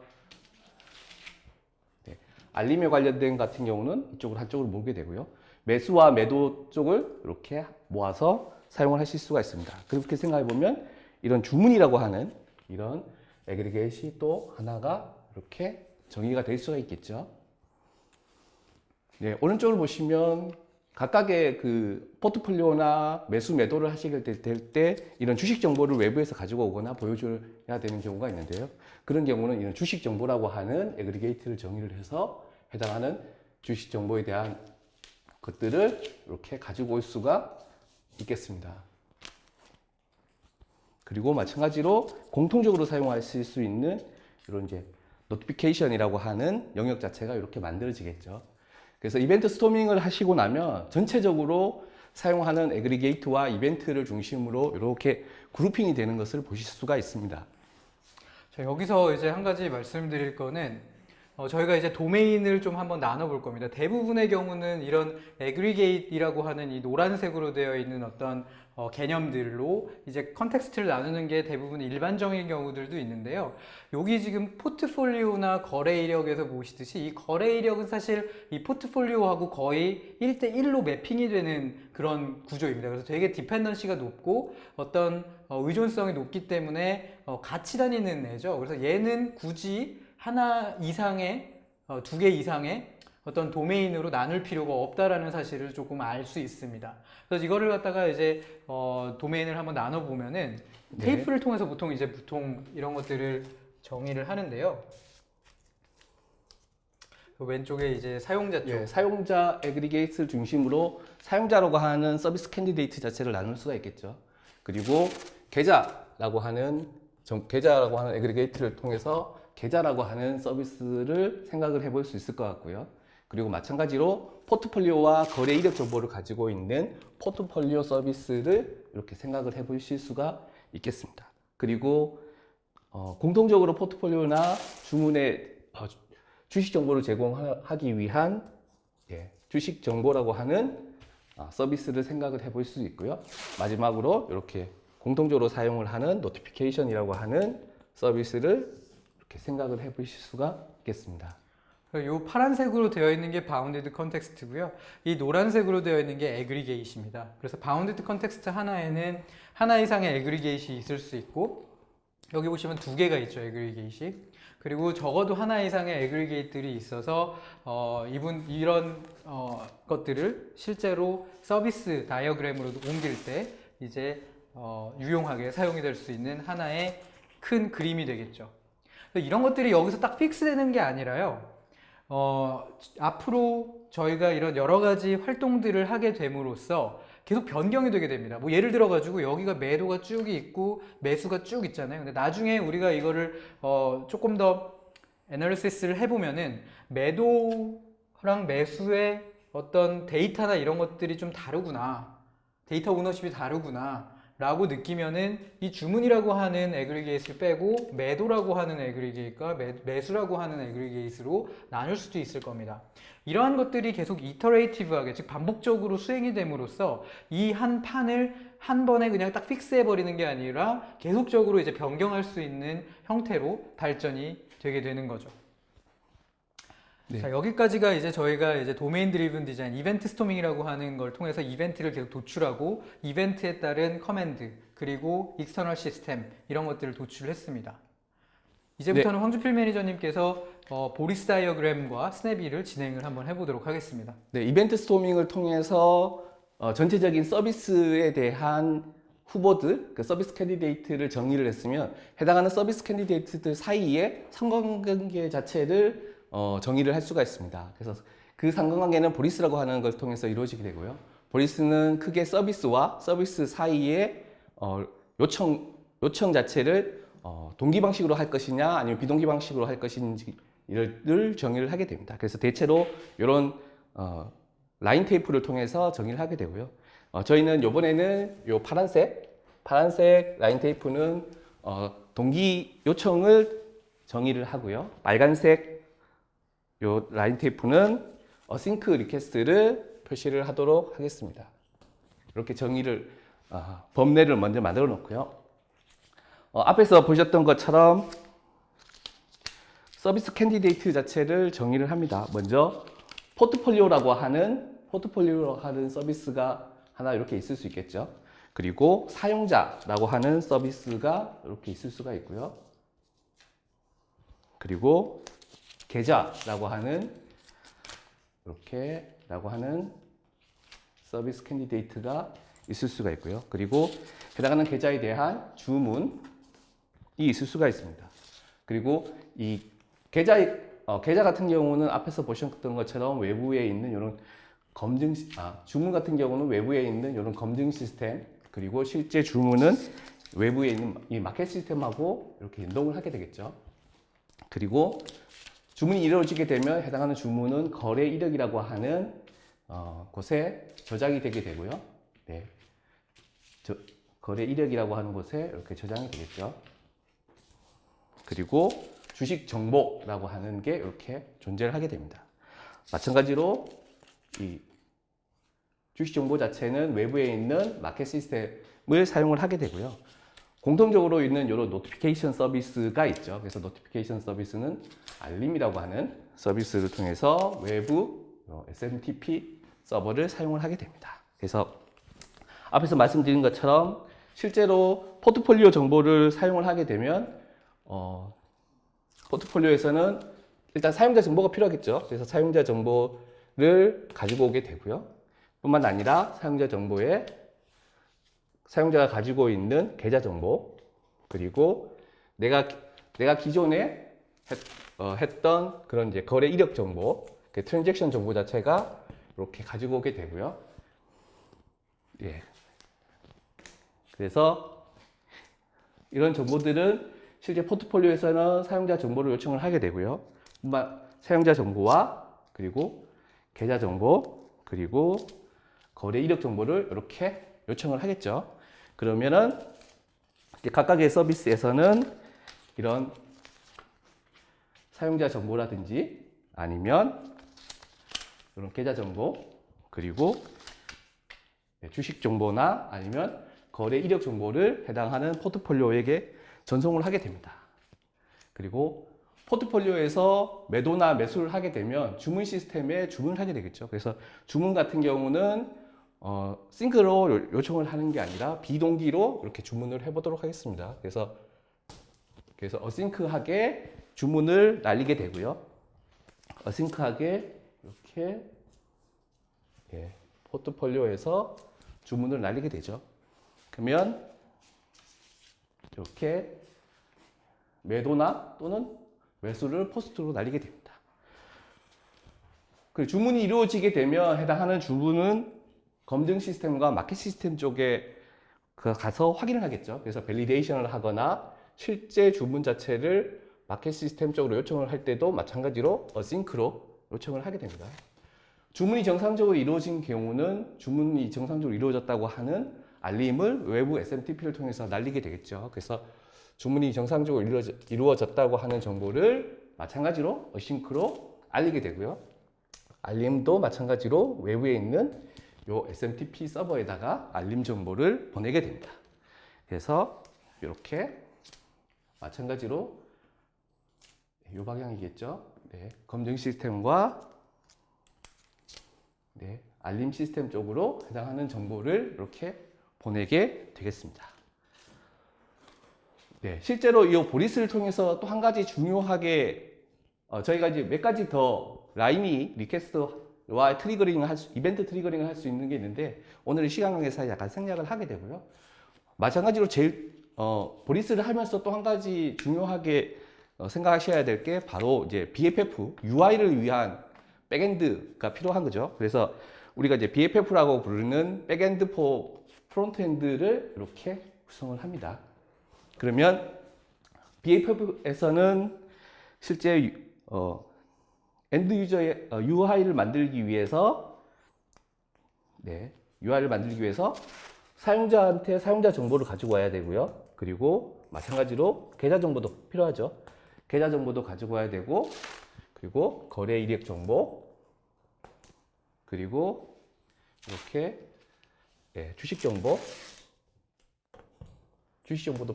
네, 알림에 관련된 같은 경우는 이쪽으로 한쪽으로 모으게 되고요. 매수와 매도 쪽을 이렇게 모아서 사용을 하실 수가 있습니다. 그렇게 생각해 보면 이런 주문이라고 하는 이런 애그리게이트이 또 하나가 이렇게 정의가 될 수가 있겠죠. 네, 오른쪽을 보시면 각각의 그 포트폴리오나 매수 매도를 하시게 될 때 이런 주식 정보를 외부에서 가지고 오거나 보여줘야 되는 경우가 있는데요. 그런 경우는 이런 주식 정보라고 하는 애그리게이트를 정의를 해서 해당하는 주식 정보에 대한 것들을 이렇게 가지고 올 수가 있겠습니다. 그리고 마찬가지로 공통적으로 사용하실 수 있는 이런 이제 노티피케이션이라고 하는 영역 자체가 이렇게 만들어지겠죠. 그래서 이벤트 스토밍을 하시고 나면 전체적으로 사용하는 애그리게이트와 이벤트를 중심으로 이렇게 그룹핑이 되는 것을 보실 수가 있습니다. 자, 여기서 이제 한 가지 말씀드릴 거는 저희가 이제 도메인을 좀 한번 나눠볼 겁니다. 대부분의 경우는 이런 애그리게이트라고 하는 이 노란색으로 되어 있는 어떤 개념들로 이제 컨텍스트를 나누는 게 대부분 일반적인 경우들도 있는데요. 여기 지금 포트폴리오나 거래 이력에서 보시듯이 이 거래 이력은 사실 이 포트폴리오하고 거의 1대1로 매핑이 되는 그런 구조입니다. 그래서 되게 디펜던시가 높고 어떤 의존성이 높기 때문에 같이 다니는 애죠. 그래서 얘는 굳이 하나 이상의 두 개 이상의 어떤 도메인으로 나눌 필요가 없다라는 사실을 조금 알 수 있습니다. 그래서 이거를 갖다가 이제 도메인을 한번 나눠 보면은 네. 테이프를 통해서 보통 이런 것들을 정의를 하는데요. 그 왼쪽에 이제 사용자 쪽. 예, 사용자 애그리게이트를 중심으로 사용자라고 하는 서비스 캔디데이트 자체를 나눌 수가 있겠죠. 그리고 계좌라고 하는 애그리게이트를 통해서 계좌라고 하는 서비스를 생각을 해볼 수 있을 것 같고요. 그리고 마찬가지로 포트폴리오와 거래 이력 정보를 가지고 있는 포트폴리오 서비스를 이렇게 생각을 해보실 수가 있겠습니다. 그리고 공통적으로 포트폴리오나 주문에 주식 정보를 제공하기 위한 주식 정보라고 하는 서비스를 생각을 해볼 수 있고요. 마지막으로 이렇게 공통적으로 사용을 하는 노티피케이션이라고 하는 서비스를 이렇게 생각을 해보실 수가 있겠습니다. 이 파란색으로 되어 있는 게 바운디드 컨텍스트고요. 이 노란색으로 되어 있는 게 애그리게이트입니다. 그래서 바운디드 컨텍스트 하나에는 하나 이상의 애그리게이트이 있을 수 있고, 여기 보시면 두 개가 있죠, 애그리게이트. 그리고 적어도 하나 이상의 애그리게이트들이 있어서 이런 것들을 실제로 서비스 다이어그램으로 옮길 때 이제 유용하게 사용이 될 수 있는 하나의 큰 그림이 되겠죠. 이런 것들이 여기서 딱 픽스되는 게 아니라요. 앞으로 저희가 이런 여러 가지 활동들을 하게 됨으로써 계속 변경이 되게 됩니다. 뭐 예를 들어 가지고 여기가 매도가 쭉 있고 매수가 쭉 있잖아요. 근데 나중에 우리가 이거를 조금 더 애널리시스를 해보면은 매도랑 매수의 어떤 데이터나 이런 것들이 좀 다르구나, 데이터 오너십이 다르구나 라고 느끼면은 이 주문이라고 하는 애그리게이트를 빼고 매도라고 하는 애그리게이트가 매수라고 하는 애그리게이트로 나눌 수도 있을 겁니다. 이러한 것들이 계속 이터레이티브하게, 즉 반복적으로 수행이 됨으로써 이 한 판을 한 번에 그냥 딱 픽스해 버리는 게 아니라 계속적으로 이제 변경할 수 있는 형태로 발전이 되게 되는 거죠. 네. 자, 여기까지가 이제 저희가 이제 도메인 드리븐 디자인, 이벤트 스토밍이라고 하는 걸 통해서 이벤트를 계속 도출하고 이벤트에 따른 커맨드, 그리고 익스터널 시스템 이런 것들을 도출했습니다. 이제부터는 황주필 매니저님께서 보리스 다이어그램과 스냅이를 진행을 한번 해보도록 하겠습니다. 네, 이벤트 스토밍을 통해서 전체적인 서비스에 대한 후보들, 그 서비스 캔디데이트를 정의를 했으면 해당하는 서비스 캔디데이트들 사이에 상관관계 자체를 정의를 할 수가 있습니다. 그래서 그 상관관계는 보리스라고 하는 걸 통해서 이루어지게 되고요. 보리스는 크게 서비스와 서비스 사이에 요청 자체를 동기 방식으로 할 것이냐 아니면 비동기 방식으로 할 것인지를 정의를 하게 됩니다. 그래서 대체로 이런 라인 테이프를 통해서 정의를 하게 되고요. 저희는 이번에는 요 파란색 라인 테이프는 동기 요청을 정의를 하고요. 빨간색 요 라인 테이프는 어싱크 리퀘스트를 표시를 하도록 하겠습니다. 이렇게 정의를 범례를 먼저 만들어 놓고요. 앞에서 보셨던 것처럼 서비스 캔디데이트 자체를 정의를 합니다. 먼저 포트폴리오라고 하는 서비스가 하나 이렇게 있을 수 있겠죠. 그리고 사용자라고 하는 서비스가 이렇게 있을 수가 있고요. 그리고 계좌라고 하는 서비스 캔디데이트가 있을 수가 있고요. 그리고 해당하는 계좌에 대한 주문이 있을 수가 있습니다. 그리고 이 계좌 같은 경우는 앞에서 보셨던 것처럼 외부에 있는 이런 주문 같은 경우는 외부에 있는 이런 검증 시스템, 그리고 실제 주문은 외부에 있는 이 마켓 시스템하고 이렇게 연동을 하게 되겠죠. 그리고 주문이 이루어지게 되면 해당하는 주문은 거래 이력이라고 하는 곳에 저장이 되게 되고요. 네. 거래 이력이라고 하는 곳에 이렇게 저장이 되겠죠. 그리고 주식 정보라고 하는 게 이렇게 존재를 하게 됩니다. 마찬가지로 이 주식 정보 자체는 외부에 있는 마켓 시스템을 사용을 하게 되고요. 공통적으로 있는 이런 노티피케이션 서비스가 있죠. 그래서 노티피케이션 서비스는 알림이라고 하는 서비스를 통해서 외부 SMTP 서버를 사용을 하게 됩니다. 그래서 앞에서 말씀드린 것처럼 실제로 포트폴리오 정보를 사용을 하게 되면 포트폴리오에서는 일단 사용자 정보가 필요하겠죠. 그래서 사용자 정보를 가지고 오게 되고요. 뿐만 아니라 사용자 정보에 사용자가 가지고 있는 계좌 정보, 그리고 내가 기존에 했던 그런 이제 거래 이력 정보, 그 트랜잭션 정보 자체가 이렇게 가지고 오게 되고요. 예. 그래서 이런 정보들은 실제 포트폴리오에서는 사용자 정보를 요청을 하게 되고요. 사용자 정보와 그리고 계좌 정보, 그리고 거래 이력 정보를 이렇게 요청을 하겠죠. 그러면은 이제 각각의 서비스에서는 이런 사용자 정보라든지 아니면 이런 계좌 정보, 그리고 주식 정보나 아니면 거래 이력 정보를 해당하는 포트폴리오에게 전송을 하게 됩니다. 그리고 포트폴리오에서 매도나 매수를 하게 되면 주문 시스템에 주문을 하게 되겠죠. 그래서 주문 같은 경우는 싱크로 요청을 하는 게 아니라 비동기로 이렇게 주문을 해보도록 하겠습니다. 그래서 어싱크하게 주문을 날리게 되고요. 어싱크하게 이렇게 포트폴리오에서 주문을 날리게 되죠. 그러면 이렇게 매도나 또는 매수를 포스트로 날리게 됩니다. 그 주문이 이루어지게 되면 해당하는 주문은 검증 시스템과 마켓 시스템 쪽에 가서 확인을 하겠죠. 그래서 밸리데이션을 하거나 실제 주문 자체를 마켓 시스템 쪽으로 요청을 할 때도 마찬가지로 어싱크로 요청을 하게 됩니다. 주문이 정상적으로 이루어진 경우는 주문이 정상적으로 이루어졌다고 하는 알림을 외부 SMTP를 통해서 날리게 되겠죠. 그래서 주문이 정상적으로 이루어졌다고 하는 정보를 마찬가지로 어싱크로 알리게 되고요. 알림도 마찬가지로 외부에 있는 요 SMTP 서버에다가 알림 정보를 보내게 됩니다. 그래서 이렇게 마찬가지로 이 방향이겠죠. 네, 검증 시스템과 알림 시스템 쪽으로 해당하는 정보를 이렇게 보내게 되겠습니다. 네, 실제로 이 보리스를 통해서 또 한 가지 중요하게 저희가 이제 몇 가지 더 라인이 리퀘스트와 이벤트 트리거링을 할 수 있는 게 있는데 오늘 시간 관계상 약간 생략을 하게 되고요. 마찬가지로 보리스를 하면서 또 한 가지 중요하게 생각하셔야 될 게 바로 이제 BFF, UI를 위한 백엔드가 필요한 거죠. 그래서 우리가 이제 BFF라고 부르는 백엔드 포 프론트엔드를 이렇게 구성을 합니다. 그러면 BFF에서는 실제 엔드 유저의 UI를 만들기 위해서 사용자한테 사용자 정보를 가지고 와야 되고요. 그리고 마찬가지로 계좌 정보도 필요하죠. 계좌 정보도 가지고 와야 되고, 그리고 거래 이력 정보, 그리고 이렇게 주식 정보도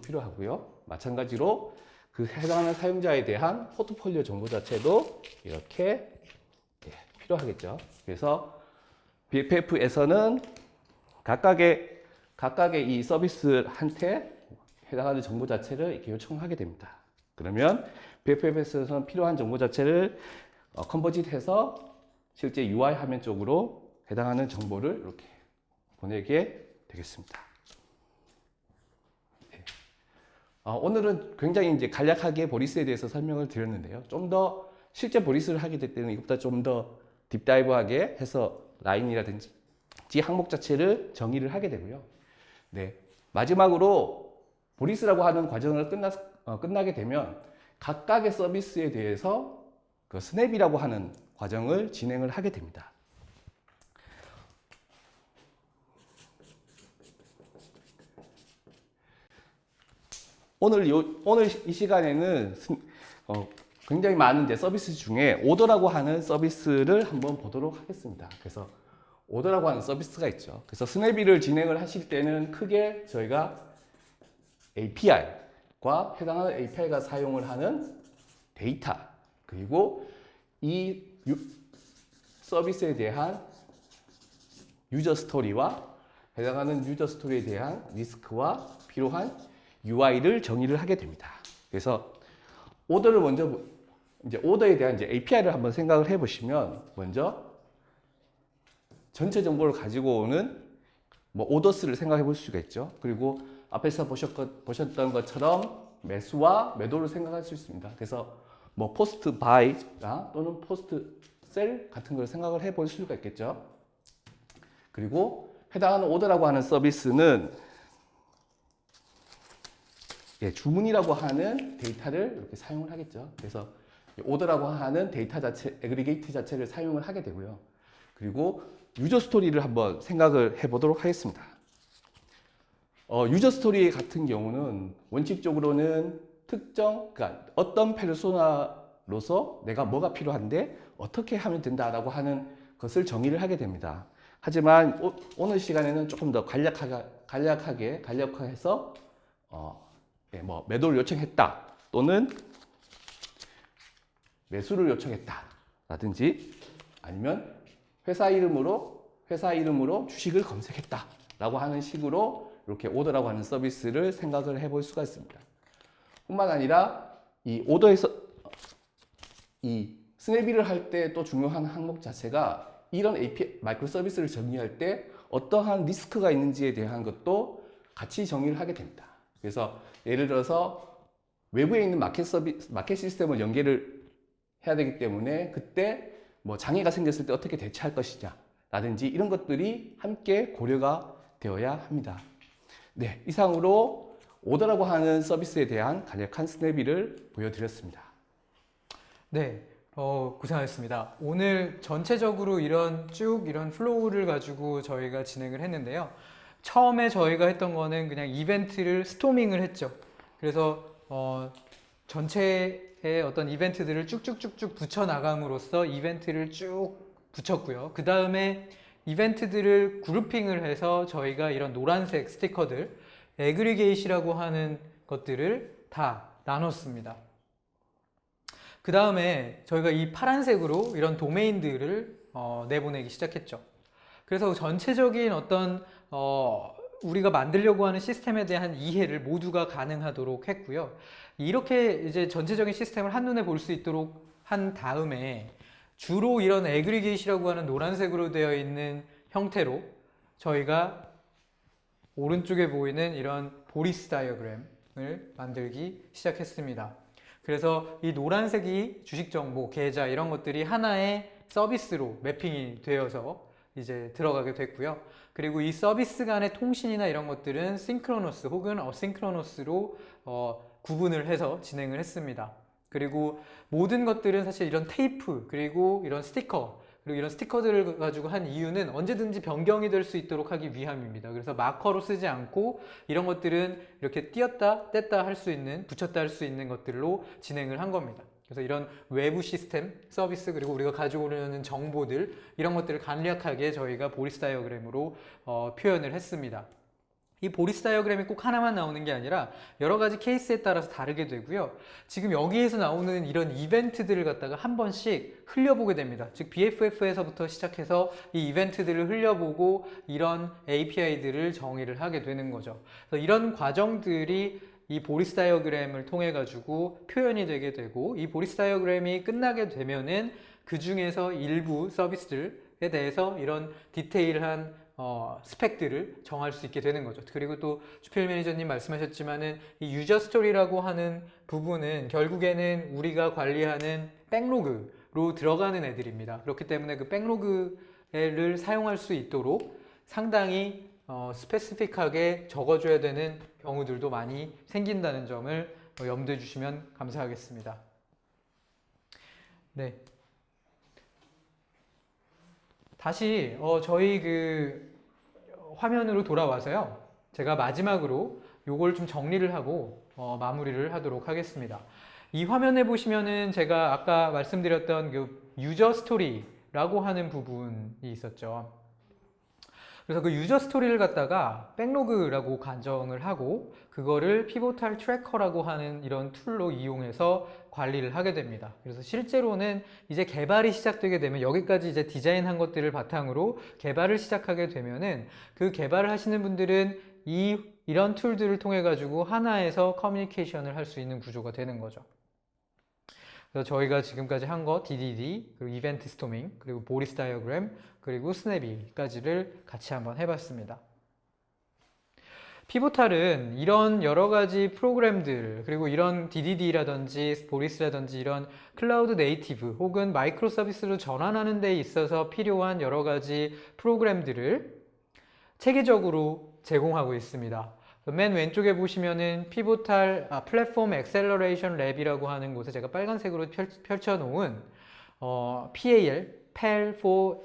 필요하고요. 마찬가지로 그 해당하는 사용자에 대한 포트폴리오 정보 자체도 이렇게 필요하겠죠. 그래서 BFF에서는 각각의 이 서비스한테 해당하는 정보 자체를 이렇게 요청하게 됩니다. 그러면 BFF에서는 필요한 정보 자체를 컨버짓해서 실제 UI 화면 쪽으로 해당하는 정보를 이렇게 보내게 되겠습니다. 오늘은 굉장히 이제 간략하게 보리스에 대해서 설명을 드렸는데요. 좀 더 실제 보리스를 하게 될 때는 이것보다 좀 더 딥다이브하게 해서 라인이라든지 항목 자체를 정의를 하게 되고요. 마지막으로 보리스라고 하는 과정을 끝나게 되면 각각의 서비스에 대해서 그 스냅이라고 하는 과정을 진행을 하게 됩니다. 오늘 이 시간에는 굉장히 많은 이제 서비스 중에 오더라고 하는 서비스를 한번 보도록 하겠습니다. 그래서 오더라고 하는 서비스가 있죠. 그래서 스냅이를 진행을 하실 때는 크게 저희가 API과 해당하는 API가 사용을 하는 데이터, 그리고 이 서비스에 대한 유저 스토리와 해당하는 유저 스토리에 대한 리스크와 필요한 UI를 정의를 하게 됩니다. 그래서 오더를 먼저 이제 오더에 대한 이제 API를 한번 생각을 해보시면 먼저 전체 정보를 가지고 오는 뭐 오더스를 생각해 볼 수가 있죠. 그리고 앞에서 보셨던 것처럼 매수와 매도를 생각할 수 있습니다. 그래서 뭐 포스트 바이나 또는 포스트 셀 같은 걸 생각을 해 볼 수가 있겠죠. 그리고 해당하는 오더라고 하는 서비스는 주문이라고 하는 데이터를 이렇게 사용을 하겠죠. 그래서 오더라고 하는 데이터 자체, 애그리게이트 자체를 사용을 하게 되고요. 그리고 유저 스토리를 한번 생각을 해보도록 하겠습니다. 유저 스토리 같은 경우는 원칙적으로는 그러니까 어떤 페르소나로서 내가 뭐가 필요한데 어떻게 하면 된다라고 하는 것을 정의를 하게 됩니다. 하지만 오늘 시간에는 조금 더 간략해서 뭐 매도를 요청했다 또는 매수를 요청했다 라든지 아니면 회사 이름으로 주식을 검색했다 라고 하는 식으로 이렇게 오더라고 하는 서비스를 생각을 해볼 수가 있습니다. 뿐만 아니라 이 오더에서 이 스냅일을 할 때 또 중요한 항목 자체가 이런 API 마이크로 서비스를 정의할 때 어떠한 리스크가 있는지에 대한 것도 같이 정의를 하게 됩니다. 그래서 예를 들어서 외부에 있는 마켓 시스템을 연계를 해야 되기 때문에 그때 뭐 장애가 생겼을 때 어떻게 대처할 것이냐 라든지 이런 것들이 함께 고려가 되어야 합니다. 네, 이상으로 오더라고 하는 서비스에 대한 간략한 스냅을 보여드렸습니다. 네, 고생하셨습니다. 오늘 전체적으로 이런 플로우를 가지고 저희가 진행을 했는데요. 처음에 저희가 했던 거는 그냥 이벤트를 스토밍을 했죠. 그래서 전체의 어떤 이벤트들을 쭉쭉쭉쭉 붙여나감으로써 이벤트를 쭉 붙였고요. 그 다음에 이벤트들을 그룹핑을 해서 저희가 이런 노란색 스티커들, 애그리게이시라고 하는 것들을 다 나눴습니다. 그 다음에 저희가 이 파란색으로 이런 도메인들을 내보내기 시작했죠. 그래서 전체적인 어떤 우리가 만들려고 하는 시스템에 대한 이해를 모두가 가능하도록 했고요. 이렇게 이제 전체적인 시스템을 한눈에 볼 수 있도록 한 다음에 주로 이런 애그리게이시라고 하는 노란색으로 되어 있는 형태로 저희가 오른쪽에 보이는 이런 보리스 다이어그램을 만들기 시작했습니다. 그래서 이 노란색이 주식 정보, 계좌 이런 것들이 하나의 서비스로 매핑이 되어서 이제 들어가게 됐고요. 그리고 이 서비스 간의 통신이나 이런 것들은 싱크로너스 혹은 어싱크로너스로 구분을 해서 진행을 했습니다. 그리고 모든 것들은 사실 이런 테이프 그리고 이런 스티커 그리고 이런 스티커들을 가지고 한 이유는 언제든지 변경이 될 수 있도록 하기 위함입니다. 그래서 마커로 쓰지 않고 이런 것들은 이렇게 띄었다 뗐다 할 수 있는, 붙였다 할 수 있는 것들로 진행을 한 겁니다. 그래서 이런 외부 시스템, 서비스 그리고 우리가 가지고 오는 정보들 이런 것들을 간략하게 저희가 보리스 다이어그램으로 표현을 했습니다. 이 보리스 다이어그램이 꼭 하나만 나오는 게 아니라 여러 가지 케이스에 따라서 다르게 되고요. 지금 여기에서 나오는 이런 이벤트들을 갖다가 한 번씩 흘려보게 됩니다. 즉 BFF에서부터 시작해서 이 이벤트들을 흘려보고 이런 API들을 정의를 하게 되는 거죠. 그래서 이런 과정들이 이 보리스 다이어그램을 통해 가지고 표현이 되게 되고 이 보리스 다이어그램이 끝나게 되면은 그 중에서 일부 서비스들에 대해서 이런 디테일한 스펙들을 정할 수 있게 되는 거죠. 그리고 또 주필 매니저님 말씀하셨지만은 이 유저 스토리라고 하는 부분은 결국에는 우리가 관리하는 백로그로 들어가는 애들입니다. 그렇기 때문에 그 백로그를 사용할 수 있도록 상당히 스페시픽하게 적어줘야 되는 경우들도 많이 생긴다는 점을 염두해 주시면 감사하겠습니다. 네. 다시 저희 그 화면으로 돌아와서요. 제가 마지막으로 요걸 좀 정리를 하고 마무리를 하도록 하겠습니다. 이 화면에 보시면은 제가 아까 말씀드렸던 그 유저 스토리라고 하는 부분이 있었죠. 그래서 그 유저 스토리를 갖다가 백로그라고 간정을 하고 그거를 피보탈 트래커라고 하는 이런 툴로 이용해서 관리를 하게 됩니다. 그래서 실제로는 이제 개발이 시작되게 되면 여기까지 이제 디자인한 것들을 바탕으로 개발을 시작하게 되면은 그 개발을 하시는 분들은 이런 툴들을 통해 가지고 하나에서 커뮤니케이션을 할 수 있는 구조가 되는 거죠. 그래서 저희가 지금까지 한 거 DDD, 그리고 이벤트 스토밍, 그리고 보리스 다이어그램, 그리고 스냅이까지를 같이 한번 해봤습니다. 피보탈은 이런 여러 가지 프로그램들, 그리고 이런 DDD라든지 보리스라든지 이런 클라우드 네이티브 혹은 마이크로 서비스로 전환하는 데 있어서 필요한 여러 가지 프로그램들을 체계적으로 제공하고 있습니다. 맨 왼쪽에 보시면은 피보탈 플랫폼 엑셀러레이션 랩이라고 하는 곳에 제가 빨간색으로 펼쳐놓은 PAL for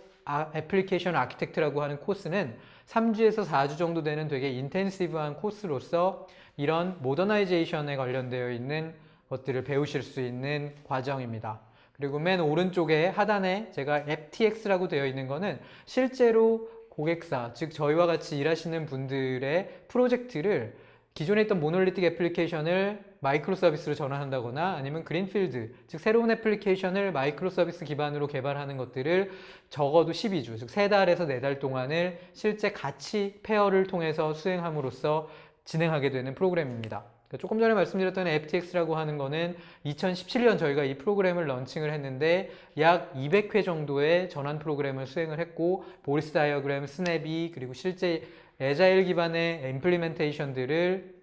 Application Architect라고 하는 코스는 3주에서 4주 정도 되는 되게 인텐시브한 코스로서 이런 모더나이제이션에 관련되어 있는 것들을 배우실 수 있는 과정입니다. 그리고 맨 오른쪽에 하단에 제가 FTX라고 되어 있는 거는 실제로 고객사, 즉 저희와 같이 일하시는 분들의 프로젝트를 기존에 있던 모놀리틱 애플리케이션을 마이크로 서비스로 전환한다거나 아니면 그린필드, 즉 새로운 애플리케이션을 마이크로 서비스 기반으로 개발하는 것들을 적어도 12주, 즉 3달에서 4달 동안을 실제 같이 페어를 통해서 수행함으로써 진행하게 되는 프로그램입니다. 조금 전에 말씀드렸던 FTX라고 하는 거는 2017년 저희가 이 프로그램을 런칭을 했는데 약 200회 정도의 전환 프로그램을 수행을 했고 보리스 다이어그램, 스냅이 그리고 실제 애자일 기반의 임플리멘테이션들을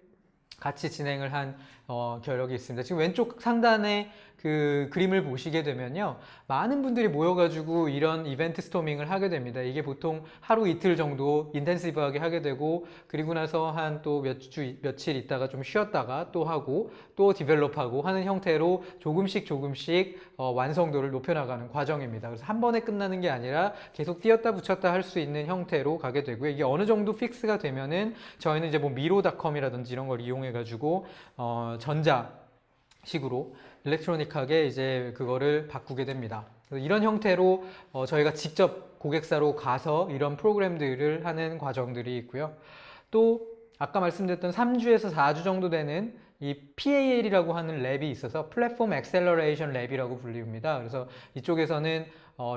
같이 진행을 한 겨력이 있습니다. 지금 왼쪽 상단에 그 그림을 보시게 되면요. 많은 분들이 모여가지고 이런 이벤트 스토밍을 하게 됩니다. 이게 보통 하루 이틀 정도 인텐시브하게 하게 되고 그리고 나서 한 또 며칠 있다가 좀 쉬었다가 또 하고 또 디벨롭하고 하는 형태로 조금씩 완성도를 높여나가는 과정입니다. 그래서 한 번에 끝나는 게 아니라 계속 띄었다 붙였다 할 수 있는 형태로 가게 되고요. 이게 어느 정도 픽스가 되면은 저희는 이제 뭐 미로닷컴이라든지 이런 걸 이용해가지고 전자식으로 일렉트로닉하게 이제 그거를 바꾸게 됩니다. 이런 형태로 저희가 직접 고객사로 가서 이런 프로그램들을 하는 과정들이 있고요. 또 아까 말씀드렸던 3주에서 4주 정도 되는 이 PAL이라고 하는 랩이 있어서 플랫폼 엑셀러레이션 랩이라고 불립니다. 그래서 이쪽에서는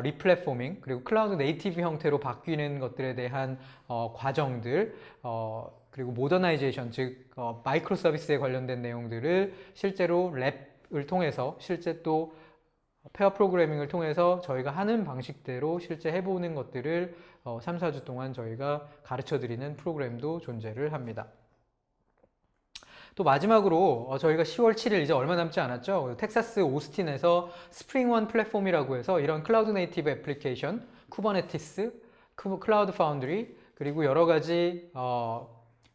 리플랫포밍 그리고 클라우드 네이티브 형태로 바뀌는 것들에 대한 과정들 그리고 모더나이제이션 즉 마이크로 서비스에 관련된 내용들을 실제로 랩을 통해서 실제 또 페어 프로그래밍을 통해서 저희가 하는 방식대로 실제 해보는 것들을 3, 4주 동안 저희가 가르쳐 드리는 프로그램도 존재를 합니다. 또 마지막으로 저희가 10월 7일 이제 얼마 남지 않았죠. 텍사스 오스틴에서 스프링원 플랫폼이라고 해서 이런 클라우드 네이티브 애플리케이션, 쿠버네티스, 클라우드 파운드리 그리고 여러 가지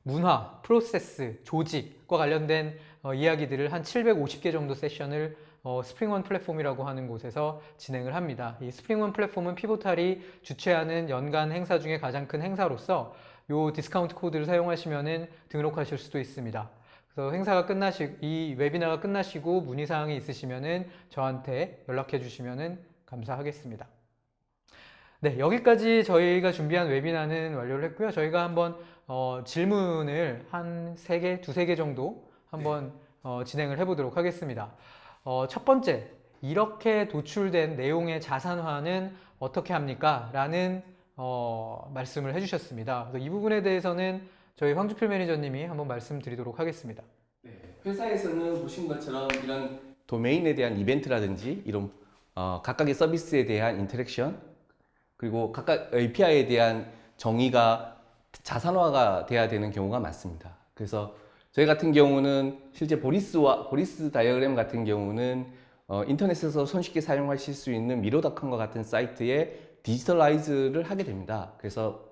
문화, 프로세스, 조직과 관련된 이야기들을 한 750개 정도 세션을 스프링원 플랫폼이라고 하는 곳에서 진행을 합니다. 이 스프링원 플랫폼은 피보탈이 주최하는 연간 행사 중에 가장 큰 행사로서 이 디스카운트 코드를 사용하시면 등록하실 수도 있습니다. 그래서 이 웨비나가 끝나시고 문의사항이 있으시면 저한테 연락해 주시면 감사하겠습니다. 네, 여기까지 저희가 준비한 웨비나는 완료를 했고요. 저희가 한번 질문을 한 3개, 2-3개 정도 한번 진행을 해보도록 하겠습니다. 첫 번째, 이렇게 도출된 내용의 자산화는 어떻게 합니까? 라는 말씀을 해주셨습니다. 그래서 이 부분에 대해서는 저희 황주필 매니저님이 한번 말씀드리도록 하겠습니다. 네, 회사에서는 보신 것처럼 이런 도메인에 대한 이벤트라든지 이런 각각의 서비스에 대한 인터랙션 그리고 각각 API에 대한 정의가 자산화가 돼야 되는 경우가 많습니다. 그래서 저희 같은 경우는 실제 보리스 다이어그램 같은 경우는 인터넷에서 손쉽게 사용하실 수 있는 미로닷컴과 같은 사이트에 디지털라이즈를 하게 됩니다. 그래서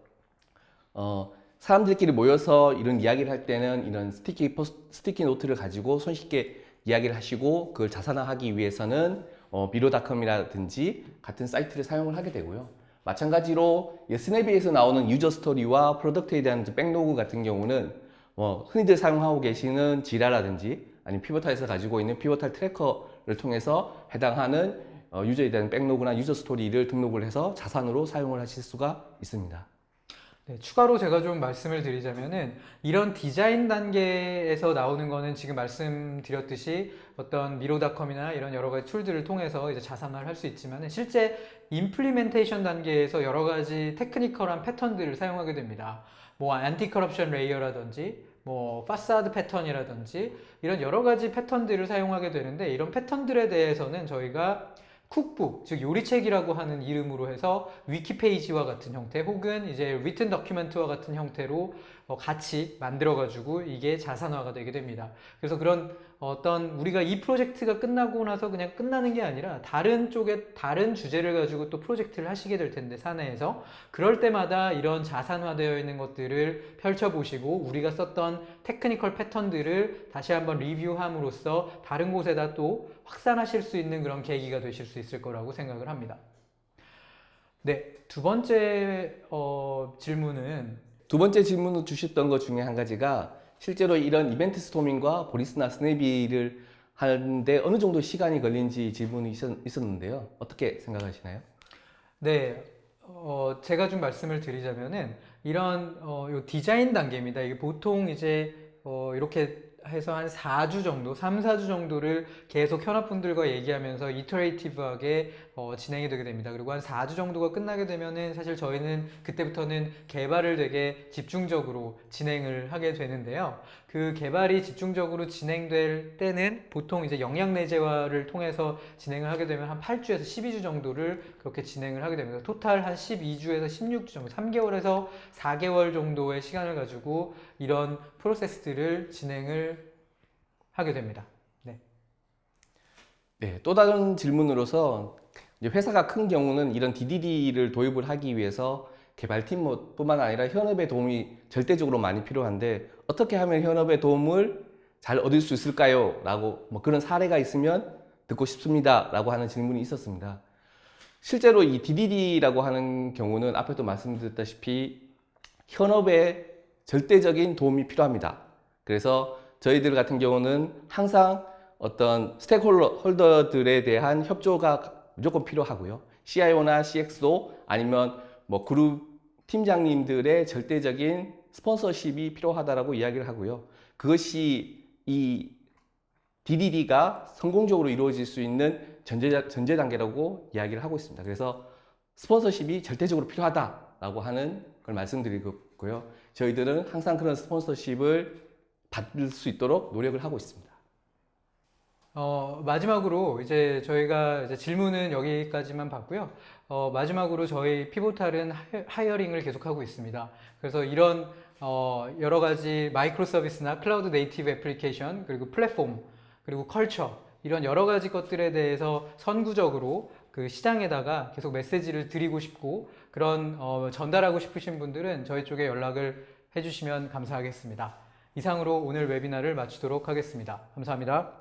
사람들끼리 모여서 이런 이야기를 할 때는 이런 스티키 노트를 가지고 손쉽게 이야기를 하시고 그걸 자산화하기 위해서는 미로닷컴이라든지 같은 사이트를 사용을 하게 되고요. 마찬가지로 스냅에서 나오는 유저 스토리와 프로덕트에 대한 백로그 같은 경우는 흔히들 사용하고 계시는 지라라든지 아니면 피보탈에서 가지고 있는 피보탈 트래커를 통해서 해당하는 유저에 대한 백로그나 유저 스토리를 등록을 해서 자산으로 사용을 하실 수가 있습니다. 네, 추가로 제가 좀 말씀을 드리자면은 이런 디자인 단계에서 나오는 거는 지금 말씀드렸듯이 어떤 미로닷컴이나 이런 여러 가지 툴들을 통해서 이제 자산화를 할 수 있지만은 실제 임플리멘테이션 단계에서 여러 가지 테크니컬한 패턴들을 사용하게 됩니다. 뭐 안티 커럽션 레이어라든지 뭐 파사드 패턴이라든지 이런 여러 가지 패턴들을 사용하게 되는데, 이런 패턴들에 대해서는 저희가 쿡북, 즉 요리책이라고 하는 이름으로 해서 위키 페이지와 같은 형태 혹은 이제 리튼 더큐멘트와 같은 형태로 같이 만들어 가지고 이게 자산화가 되게 됩니다. 그래서 그런 어떤 우리가 이 프로젝트가 끝나고 나서 그냥 끝나는 게 아니라 다른 쪽에 다른 주제를 가지고 또 프로젝트를 하시게 될 텐데, 사내에서 그럴 때마다 이런 자산화되어 있는 것들을 펼쳐보시고 우리가 썼던 테크니컬 패턴들을 다시 한번 리뷰함으로써 다른 곳에다 또 확산하실 수 있는 그런 계기가 되실 수 있을 거라고 생각을 합니다. 네, 두 번째 질문은 두 번째 질문을 주셨던 것 중에 한 가지가 실제로 이런 이벤트 스토밍과 보리스나 스네비를 하는데 어느 정도 시간이 걸린지 질문이 있었는데요. 어떻게 생각하시나요? 네, 제가 좀 말씀을 드리자면은 이런 요 디자인 단계입니다. 이게 보통 이제 이렇게 해서 한 4주 정도, 3, 4주 정도를 계속 현업분들과 얘기하면서 이터레이티브하게 진행이 되게 됩니다. 그리고 한 4주 정도가 끝나게 되면은 사실 저희는 그때부터는 개발을 되게 집중적으로 진행을 하게 되는데요. 그 개발이 집중적으로 진행될 때는 보통 이제 영양 내재화를 통해서 진행을 하게 되면 한 8주에서 12주 정도를 그렇게 진행을 하게 됩니다. 토탈 한 12주에서 16주 정도, 3개월에서 4개월 정도의 시간을 가지고 이런 프로세스들을 진행을 하게 됩니다. 네. 네, 또 다른 질문으로서 이제 회사가 큰 경우는 이런 DDD를 도입을 하기 위해서 개발팀뿐만 아니라 현업의 도움이 절대적으로 많이 필요한데 어떻게 하면 현업의 도움을 잘 얻을 수 있을까요? 라고 뭐 그런 사례가 있으면 듣고 싶습니다. 라고 하는 질문이 있었습니다. 실제로 이 DDD라고 하는 경우는 앞에도 말씀드렸다시피 현업에 절대적인 도움이 필요합니다. 그래서 저희들 같은 경우는 항상 어떤 스테이크홀더들에 대한 협조가 무조건 필요하고요. CIO나 CXO 아니면 뭐 그룹 팀장님들의 절대적인 스폰서십이 필요하다라고 이야기를 하고요. 그것이 이 DDD가 성공적으로 이루어질 수 있는 전제 단계라고 이야기를 하고 있습니다. 그래서 스폰서십이 절대적으로 필요하다라고 하는 걸 말씀드리고요. 저희들은 항상 그런 스폰서십을 받을 수 있도록 노력을 하고 있습니다. 마지막으로 이제 저희가 이제 질문은 여기까지만 봤고요. 마지막으로 저희 피보탈은 하이어링을 계속하고 있습니다. 그래서 이런 여러 가지 마이크로 서비스나 클라우드 네이티브 애플리케이션, 그리고 플랫폼, 그리고 컬처, 이런 여러 가지 것들에 대해서 선구적으로 그 시장에다가 계속 메시지를 드리고 싶고 그런 전달하고 싶으신 분들은 저희 쪽에 연락을 해주시면 감사하겠습니다. 이상으로 오늘 웨비나를 마치도록 하겠습니다. 감사합니다.